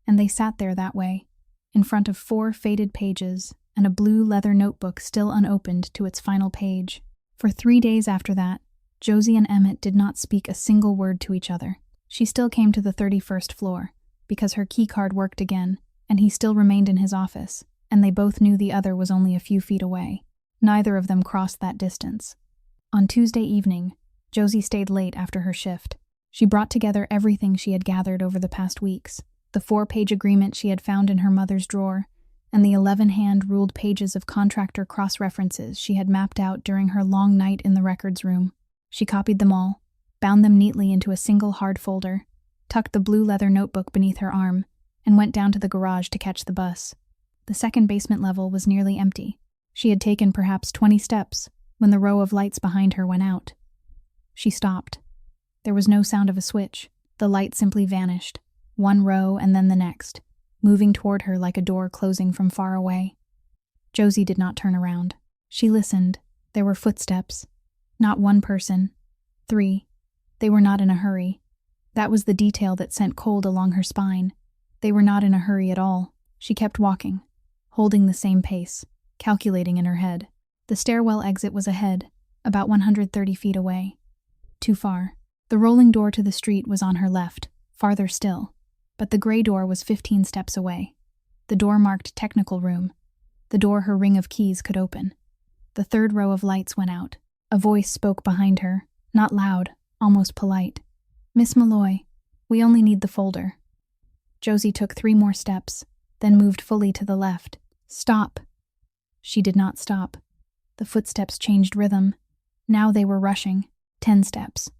and they sat there that way, in front of 4 faded pages and a blue leather notebook still unopened to its final page. For 3 days after that, Josie and Emmett did not speak a single word to each other. She still came to the 31st floor, because her key card worked again, and he still remained in his office, and they both knew the other was only a few feet away. Neither of them crossed that distance. On Tuesday evening, Josie stayed late after her shift. She brought together everything she had gathered over the past weeks, the 4-page agreement she had found in her mother's drawer, and the 11 hand-ruled pages of contractor cross-references she had mapped out during her long night in the records room. She copied them all, bound them neatly into a single hard folder, tucked the blue leather notebook beneath her arm, and went down to the garage to catch the bus. The second basement level was nearly empty. She had taken perhaps 20 steps when the row of lights behind her went out. She stopped. There was no sound of a switch. The light simply vanished, one row and then the next, moving toward her like a door closing from far away. Josie did not turn around. She listened. There were footsteps. Not one person. 3. They were not in a hurry. That was the detail that sent cold along her spine. They were not in a hurry at all. She kept walking, holding the same pace, calculating in her head. The stairwell exit was ahead, about 130 feet away. Too far. The rolling door to the street was on her left, farther still, but the gray door was 15 steps away. The door marked technical room, the door her ring of keys could open. The 3rd row of lights went out. A voice spoke behind her, not loud, almost polite. Miss Malloy, we only need the folder. Josie took 3 more steps, then moved fully to the left. Stop. She did not stop. The footsteps changed rhythm. Now they were rushing. 10 steps.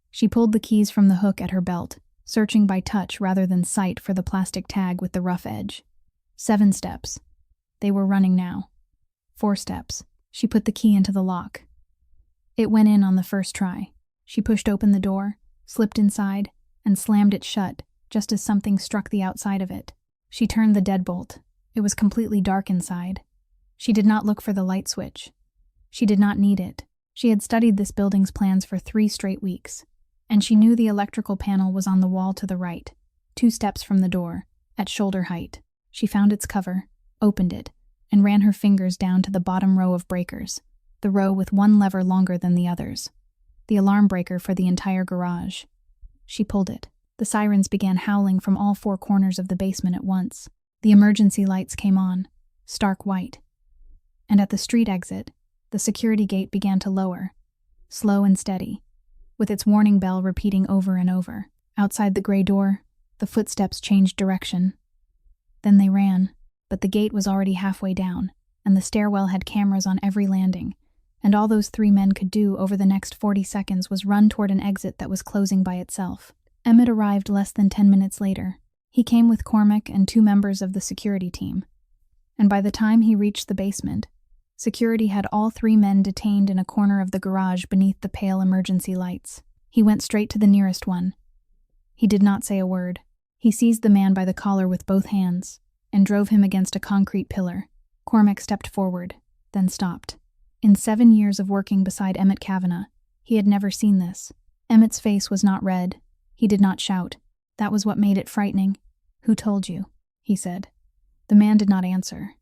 She pulled the keys from the hook at her belt, searching by touch rather than sight for the plastic tag with the rough edge. 7 steps. They were running now. 4 steps. She put the key into the lock. It went in on the first try. She pushed open the door, slipped inside, and slammed it shut just as something struck the outside of it. She turned the deadbolt. It was completely dark inside. She did not look for the light switch. She did not need it. She had studied this building's plans for 3 straight weeks, and she knew the electrical panel was on the wall to the right, 2 steps from the door, at shoulder height. She found its cover, opened it, and ran her fingers down to the bottom row of breakers, the row with one lever longer than the others, the alarm breaker for the entire garage. She pulled it. The sirens began howling from all 4 corners of the basement at once. The emergency lights came on, stark white. And at the street exit, the security gate began to lower, slow and steady, with its warning bell repeating over and over. Outside the gray door, the footsteps changed direction. Then they ran, but the gate was already halfway down, and the stairwell had cameras on every landing, and all those 3 men could do over the next 40 seconds was run toward an exit that was closing by itself. Emmett arrived less than 10 minutes later. He came with Cormac and 2 members of the security team, and by the time he reached the basement, security had all 3 men detained in a corner of the garage beneath the pale emergency lights. He went straight to the nearest one. He did not say a word. He seized the man by the collar with both hands and drove him against a concrete pillar. Cormac stepped forward, then stopped. In 7 years of working beside Emmett Kavanagh, he had never seen this. Emmett's face was not red. He did not shout. That was what made it frightening. "Who told you?" he said. The man did not answer.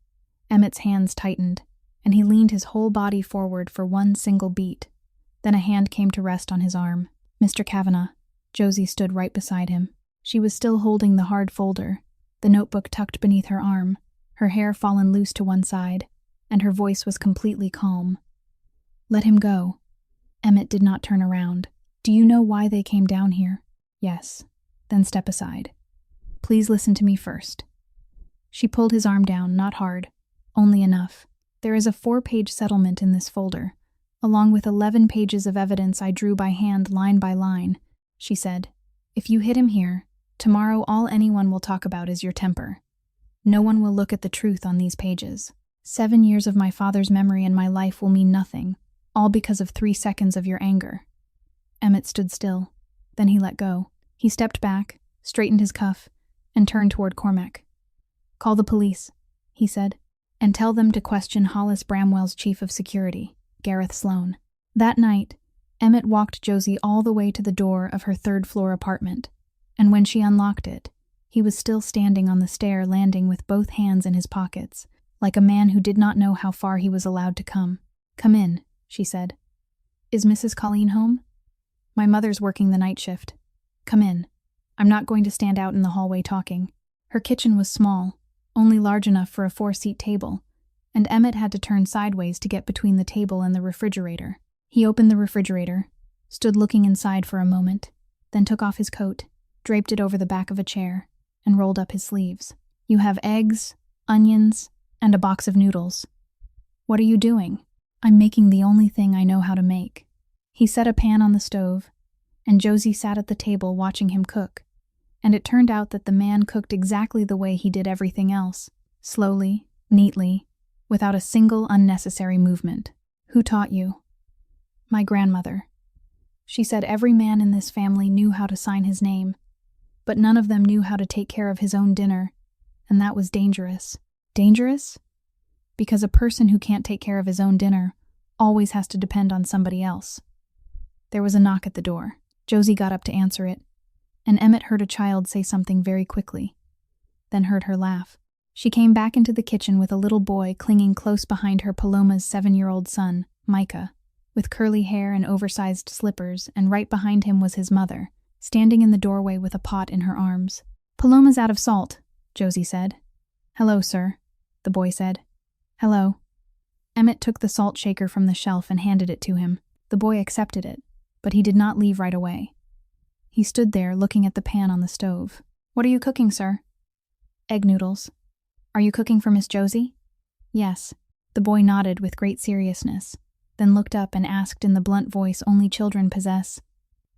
Emmett's hands tightened, and he leaned his whole body forward for one single beat. Then a hand came to rest on his arm. "Mr. Kavanagh." Josie stood right beside him. She was still holding the hard folder, the notebook tucked beneath her arm, her hair fallen loose to one side, and her voice was completely calm. "Let him go." Emmett did not turn around. "Do you know why they came down here?" "Yes." "Then step aside. Please listen to me first." She pulled his arm down, not hard, only enough. "There is a 4-page settlement in this folder, along with 11 pages of evidence I drew by hand line by line," she said. "If you hit him here, tomorrow all anyone will talk about is your temper. No one will look at the truth on these pages. 7 years of my father's memory and my life will mean nothing, all because of 3 seconds of your anger." Emmett stood still. Then he let go. He stepped back, straightened his cuff, and turned toward Cormac. "Call the police," he said, "and tell them to question Hollis Bramwell's chief of security, Gareth Sloane." That night, Emmett walked Josie all the way to the door of her 3rd-floor apartment, and when she unlocked it, he was still standing on the stair landing with both hands in his pockets, like a man who did not know how far he was allowed to come. "Come in," she said. "Is Mrs. Colleen home?" "My mother's working the night shift. Come in. I'm not going to stand out in the hallway talking." Her kitchen was small, only large enough for a 4-seat table, and Emmett had to turn sideways to get between the table and the refrigerator. He opened the refrigerator, stood looking inside for a moment, then took off his coat, draped it over the back of a chair, and rolled up his sleeves. "You have eggs, onions, and a box of noodles." "What are you doing?" "I'm making the only thing I know how to make." He set a pan on the stove, and Josie sat at the table watching him cook, and it turned out that the man cooked exactly the way he did everything else, slowly, neatly, without a single unnecessary movement. "Who taught you?" "My grandmother. She said every man in this family knew how to sign his name, but none of them knew how to take care of his own dinner, and that was dangerous." "Dangerous?" "Because a person who can't take care of his own dinner always has to depend on somebody else." There was a knock at the door. Josie got up to answer it, and Emmett heard a child say something very quickly, then heard her laugh. She came back into the kitchen with a little boy clinging close behind her Paloma's 7-year-old son, Micah, with curly hair and oversized slippers, and right behind him was his mother, standing in the doorway with a pot in her arms. "Paloma's out of salt," Josie said. "Hello, sir," the boy said. "Hello." Emmett took the salt shaker from the shelf and handed it to him. The boy accepted it, but he did not leave right away. He stood there looking at the pan on the stove. "What are you cooking, sir?" "Egg noodles." "Are you cooking for Miss Josie?" "Yes." The boy nodded with great seriousness, then looked up and asked in the blunt voice only children possess,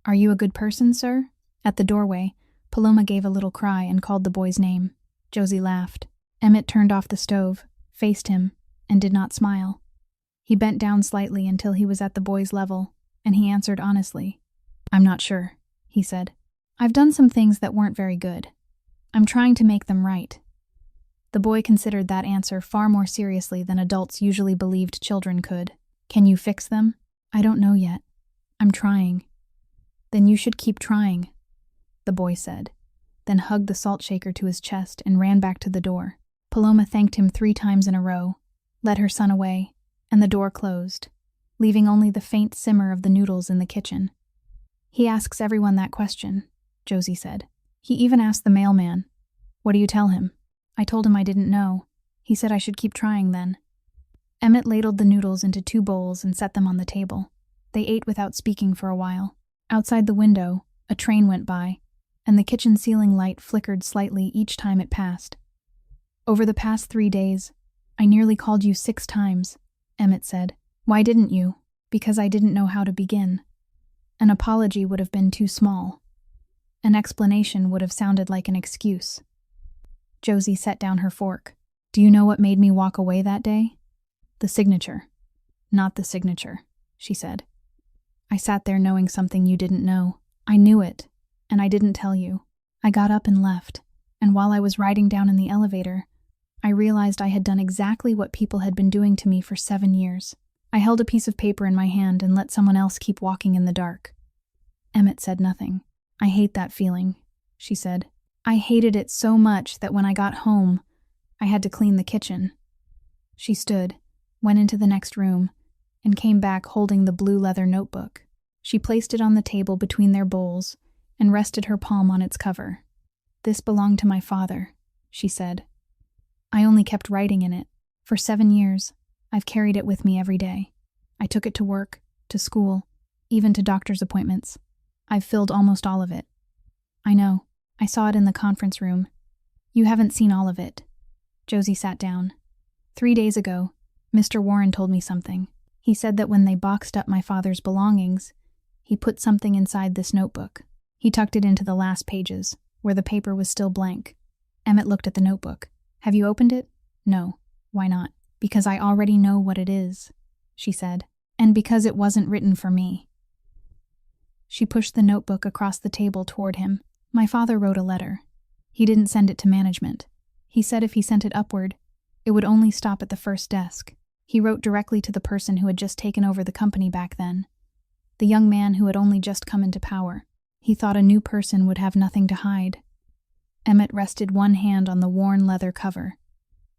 "Are you a good person, sir?" At the doorway, Paloma gave a little cry and called the boy's name. Josie laughed. Emmett turned off the stove, faced him, and did not smile. He bent down slightly until he was at the boy's level, and he answered honestly. "I'm not sure," he said. "I've done some things that weren't very good. I'm trying to make them right." The boy considered that answer far more seriously than adults usually believed children could. "Can you fix them?" "I don't know yet. I'm trying." "Then you should keep trying," the boy said, then hugged the salt shaker to his chest and ran back to the door. Paloma thanked him 3 times in a row, led her son away, and the door closed, leaving only the faint simmer of the noodles in the kitchen. "He asks everyone that question," Josie said. "He even asked the mailman. What do you tell him?" "I told him I didn't know. He said I should keep trying then." Emmett ladled the noodles into 2 bowls and set them on the table. They ate without speaking for a while. Outside the window, a train went by, and the kitchen ceiling light flickered slightly each time it passed. "Over the past 3 days, I nearly called you 6 times, Emmett said. "Why didn't you?" "Because I didn't know how to begin. An apology would have been too small. An explanation would have sounded like an excuse." Josie set down her fork. "Do you know what made me walk away that day?" "The signature." "Not the signature," she said. "I sat there knowing something you didn't know. I knew it, and I didn't tell you. I got up and left, and while I was riding down in the elevator, I realized I had done exactly what people had been doing to me for 7 years. I held a piece of paper in my hand and let someone else keep walking in the dark." Emmett said nothing. "I hate that feeling," she said. "I hated it so much that when I got home, I had to clean the kitchen." She stood, went into the next room, and came back holding the blue leather notebook. She placed it on the table between their bowls and rested her palm on its cover. "This belonged to my father," she said. "I only kept writing in it. For 7 years, I've carried it with me every day. I took it to work, to school, even to doctor's appointments. I've filled almost all of it." "I know. I saw it in the conference room. You haven't seen all of it." Josie sat down. 3 days ago, Mr. Warren told me something. He said that when they boxed up my father's belongings, he put something inside this notebook. He tucked it into the last pages, where the paper was still blank. Emmett looked at the notebook. "Have you opened it?" "No." "Why not?" "Because I already know what it is," she said, "and because it wasn't written for me." She pushed the notebook across the table toward him. "My father wrote a letter. He didn't send it to management. He said if he sent it upward, it would only stop at the first desk. He wrote directly to the person who had just taken over the company back then, the young man who had only just come into power. He thought a new person would have nothing to hide." Emmett rested one hand on the worn leather cover.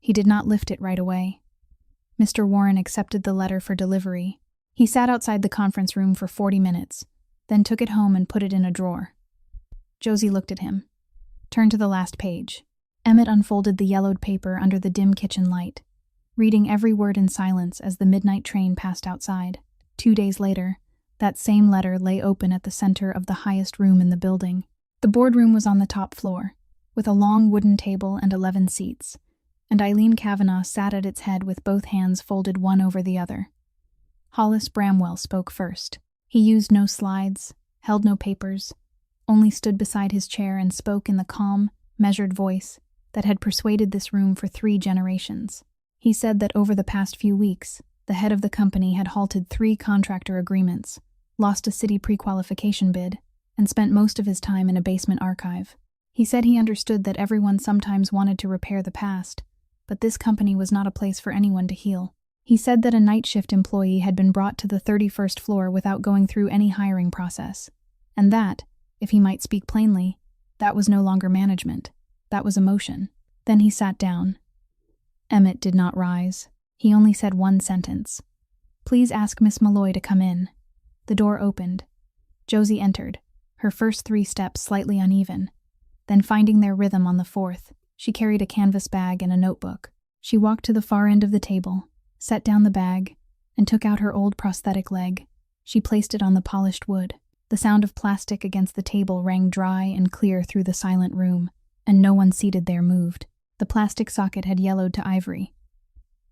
He did not lift it right away. Mr. Warren accepted the letter for delivery. He sat outside the conference room for 40 minutes, then took it home and put it in a drawer. Josie looked at him. "Turn to the last page." Emmett unfolded the yellowed paper under the dim kitchen light, reading every word in silence as the midnight train passed outside. 2 days later, that same letter lay open at the center of the highest room in the building. The boardroom was on the top floor, with a long wooden table and 11 seats, and Eileen Kavanagh sat at its head with both hands folded one over the other. Hollis Bramwell spoke first. He used no slides, held no papers, only stood beside his chair and spoke in the calm, measured voice that had persuaded this room for 3 generations. He said that over the past few weeks, the head of the company had halted 3 contractor agreements, lost a city pre-qualification bid, and spent most of his time in a basement archive. He said he understood that everyone sometimes wanted to repair the past, but this company was not a place for anyone to heal. He said that a night shift employee had been brought to the 31st floor without going through any hiring process, and that, if he might speak plainly, that was no longer management. That was emotion. Then he sat down. Emmett did not rise. He only said one sentence. "Please ask Miss Malloy to come in." The door opened. Josie entered, her first 3 steps slightly uneven. Then, finding their rhythm on the 4th, she carried a canvas bag and a notebook. She walked to the far end of the table, set down the bag, and took out her old prosthetic leg. She placed it on the polished wood. The sound of plastic against the table rang dry and clear through the silent room, and no one seated there moved. The plastic socket had yellowed to ivory.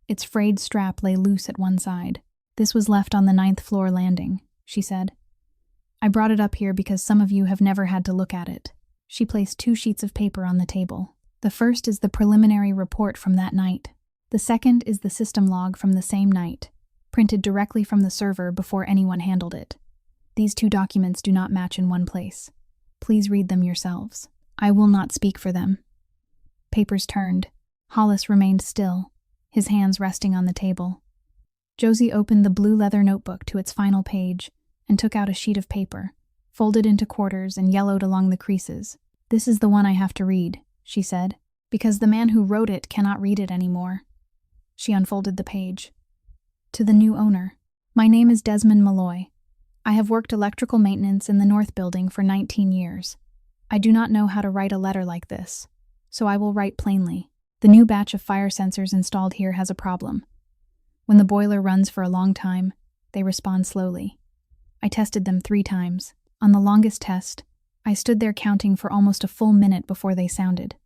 Its frayed strap lay loose at one side. "This was left on the 9th floor landing," she said. "I brought it up here because some of you have never had to look at it. She placed 2 sheets of paper on the table. The first is the preliminary report from that night. The second is the system log from the same night, printed directly from the server before anyone handled it. These 2 documents do not match in one place. Please read them yourselves. I will not speak for them. Papers turned. Hollis remained still, his hands resting on the table. Josie opened the blue leather notebook to its final page and took out a sheet of paper, folded into quarters and yellowed along the creases. "This is the one I have to read," she said, "because the man who wrote it cannot read it anymore." She unfolded the page. To the new owner. My name is Desmond Malloy. I have worked electrical maintenance in the North Building for 19 years. I do not know how to write a letter like this, so I will write plainly. The new batch of fire sensors installed here has a problem. When the boiler runs for a long time, they respond slowly. I tested them 3 times. On the longest test, I stood there counting for almost a full minute before they sounded.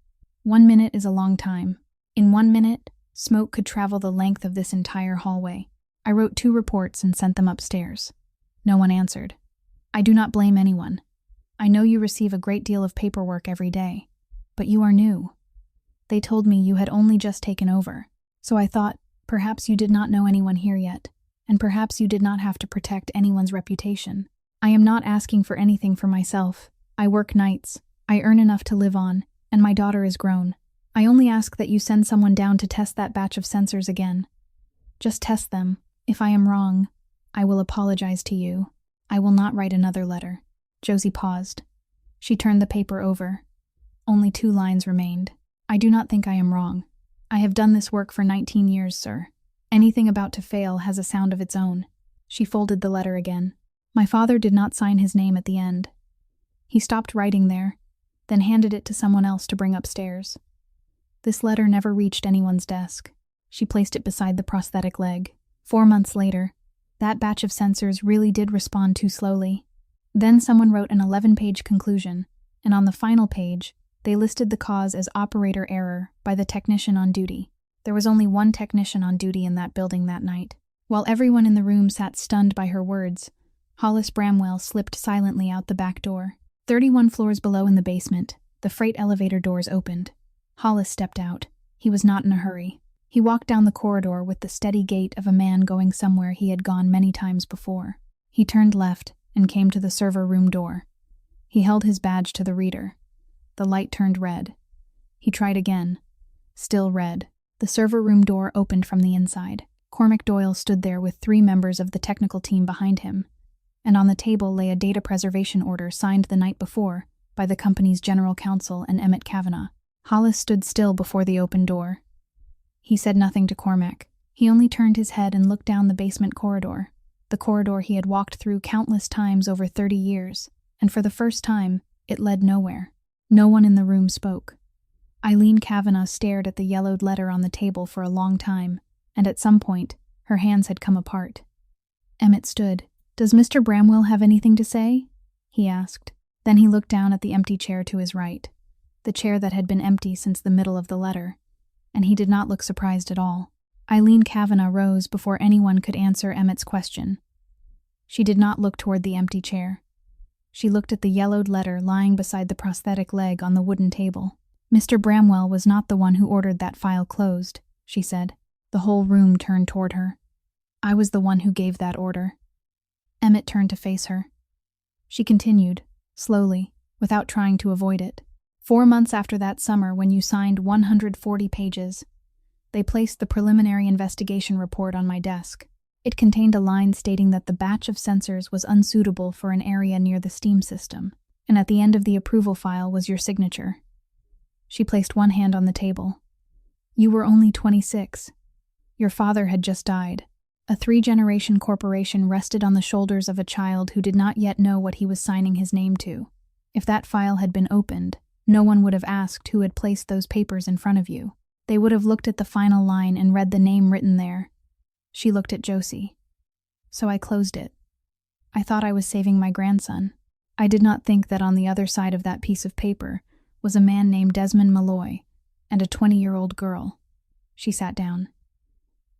1 minute is a long time. In 1 minute, smoke could travel the length of this entire hallway. I wrote 2 reports and sent them upstairs. No one answered. I do not blame anyone. I know you receive a great deal of paperwork every day, but you are new. They told me you had only just taken over, so I thought perhaps you did not know anyone here yet, and perhaps you did not have to protect anyone's reputation. I am not asking for anything for myself. I work nights, I earn enough to live on, and my daughter is grown. I only ask that you send someone down to test that batch of sensors again. Just test them. If I am wrong, I will apologize to you. I will not write another letter. Josie paused. She turned the paper over. Only 2 lines remained. I do not think I am wrong. I have done this work for 19 years, sir. Anything about to fail has a sound of its own. She folded the letter again. My father did not sign his name at the end. He stopped writing there, then handed it to someone else to bring upstairs. This letter never reached anyone's desk. She placed it beside the prosthetic leg. 4 months later, that batch of sensors really did respond too slowly. Then someone wrote an 11-page conclusion, and on the final page, they listed the cause as operator error by the technician on duty. There was only 1 technician on duty in that building that night. While everyone in the room sat stunned by her words, Hollis Bramwell slipped silently out the back door. 31 floors below in the basement, the freight elevator doors opened. Hollis stepped out. He was not in a hurry. He walked down the corridor with the steady gait of a man going somewhere he had gone many times before. He turned left and came to the server room door. He held his badge to the reader. The light turned red. He tried again. Still red. The server room door opened from the inside. Cormac Doyle stood there with 3 members of the technical team behind him, and on the table lay a data preservation order signed the night before by the company's general counsel and Emmett Kavanagh. Hollis stood still before the open door. He said nothing to Cormac. He only turned his head and looked down the basement corridor, the corridor he had walked through countless times over 30 years, and for the first time, it led nowhere. No one in the room spoke. Eileen Kavanagh stared at the yellowed letter on the table for a long time, and at some point, her hands had come apart. Emmett stood. "Does Mr. Bramwell have anything to say?" he asked. Then he looked down at the empty chair to his right, the chair that had been empty since the middle of the letter, and he did not look surprised at all. Eileen Kavanagh rose before anyone could answer Emmett's question. She did not look toward the empty chair. She looked at the yellowed letter lying beside the prosthetic leg on the wooden table. "Mr. Bramwell was not the one who ordered that file closed," she said. The whole room turned toward her. "I was the one who gave that order." Emmett turned to face her. She continued, slowly, without trying to avoid it. 4 months after that summer when you signed 140 pages, they placed the preliminary investigation report on my desk. It contained a line stating that the batch of sensors was unsuitable for an area near the steam system, and at the end of the approval file was your signature. She placed one hand on the table. "You were only 26. Your father had just died. A 3-generation corporation rested on the shoulders of a child who did not yet know what he was signing his name to. If that file had been opened, no one would have asked who had placed those papers in front of you. They would have looked at the final line and read the name written there." She looked at Josie. "So I closed it. I thought I was saving my grandson. I did not think that on the other side of that piece of paper was a man named Desmond Malloy and a 20-year-old girl." She sat down.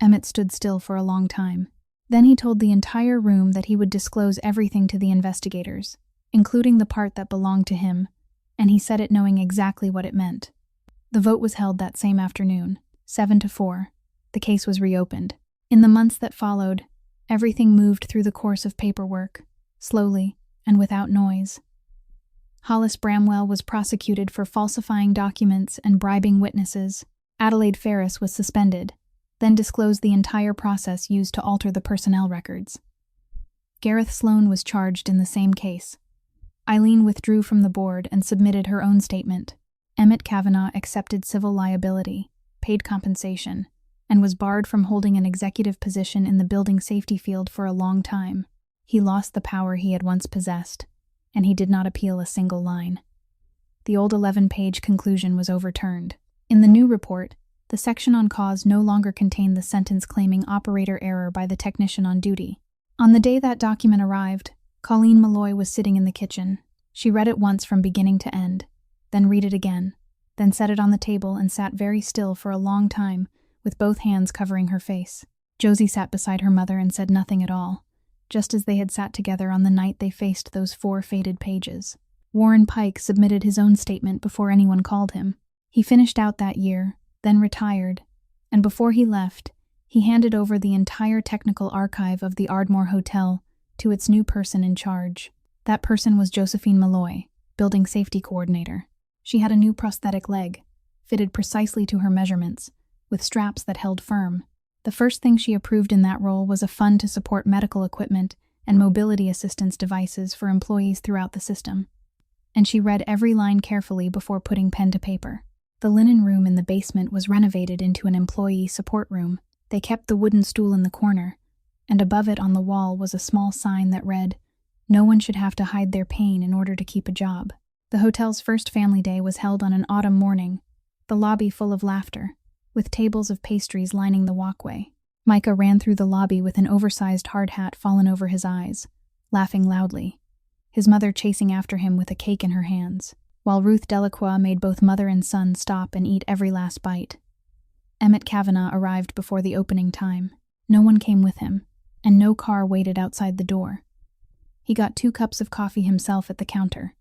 Emmett stood still for a long time. Then he told the entire room that he would disclose everything to the investigators, including the part that belonged to him, and he said it knowing exactly what it meant. The vote was held that same afternoon, 7-4. The case was reopened. In the months that followed, everything moved through the course of paperwork, slowly and without noise. Hollis Bramwell was prosecuted for falsifying documents and bribing witnesses. Adelaide Ferris was suspended, then disclosed the entire process used to alter the personnel records. Gareth Sloane was charged in the same case. Eileen withdrew from the board and submitted her own statement. Emmett Kavanagh accepted civil liability, paid compensation, and was barred from holding an executive position in the building safety field for a long time. He lost the power he had once possessed, and he did not appeal a single line. The old 11-page conclusion was overturned. In the new report, the section on cause no longer contained the sentence claiming operator error by the technician on duty. On the day that document arrived, Colleen Malloy was sitting in the kitchen. She read it once from beginning to end, then read it again, then set it on the table and sat very still for a long time, with both hands covering her face. Josie sat beside her mother and said nothing at all, just as they had sat together on the night they faced those 4 faded pages. Warren Pike submitted his own statement before anyone called him. He finished out that year, then retired, and before he left, he handed over the entire technical archive of the Ardmore Hotel to its new person in charge. That person was Josephine Malloy, building safety coordinator. She had a new prosthetic leg, fitted precisely to her measurements, with straps that held firm. The first thing she approved in that role was a fund to support medical equipment and mobility assistance devices for employees throughout the system. And she read every line carefully before putting pen to paper. The linen room in the basement was renovated into an employee support room. They kept the wooden stool in the corner, and above it on the wall was a small sign that read, "No one should have to hide their pain in order to keep a job." The hotel's first family day was held on an autumn morning, the lobby full of laughter, with tables of pastries lining the walkway. Micah ran through the lobby with an oversized hard hat fallen over his eyes, laughing loudly, his mother chasing after him with a cake in her hands, while Ruth Delacroix made both mother and son stop and eat every last bite. Emmett Kavanagh arrived before the opening time. No one came with him, and no car waited outside the door. He got 2 cups of coffee himself at the counter,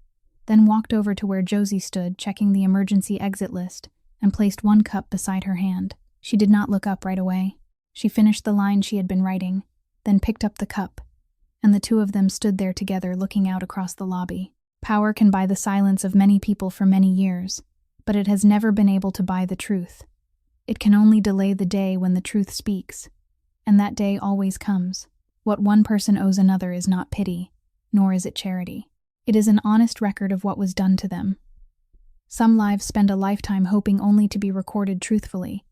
then walked over to where Josie stood checking the emergency exit list and placed 1 cup beside her hand. She did not look up right away. She finished the line she had been writing, then picked up the cup, and the 2 of them stood there together looking out across the lobby. Power can buy the silence of many people for many years, but it has never been able to buy the truth. It can only delay the day when the truth speaks, and that day always comes. What one person owes another is not pity, nor is it charity. It is an honest record of what was done to them. Some lives spend a lifetime hoping only to be recorded truthfully,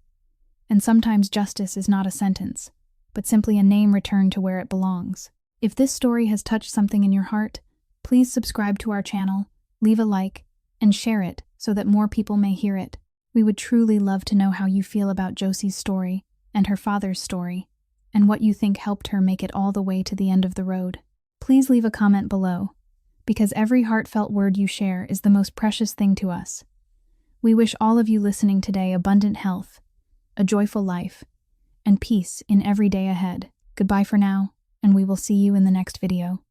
and sometimes justice is not a sentence, but simply a name returned to where it belongs. If this story has touched something in your heart, please subscribe to our channel, leave a like, and share it so that more people may hear it. We would truly love to know how you feel about Josie's story and her father's story, and what you think helped her make it all the way to the end of the road. Please leave a comment below, because every heartfelt word you share is the most precious thing to us. We wish all of you listening today abundant health, a joyful life, and peace in every day ahead. Goodbye for now, and we will see you in the next video.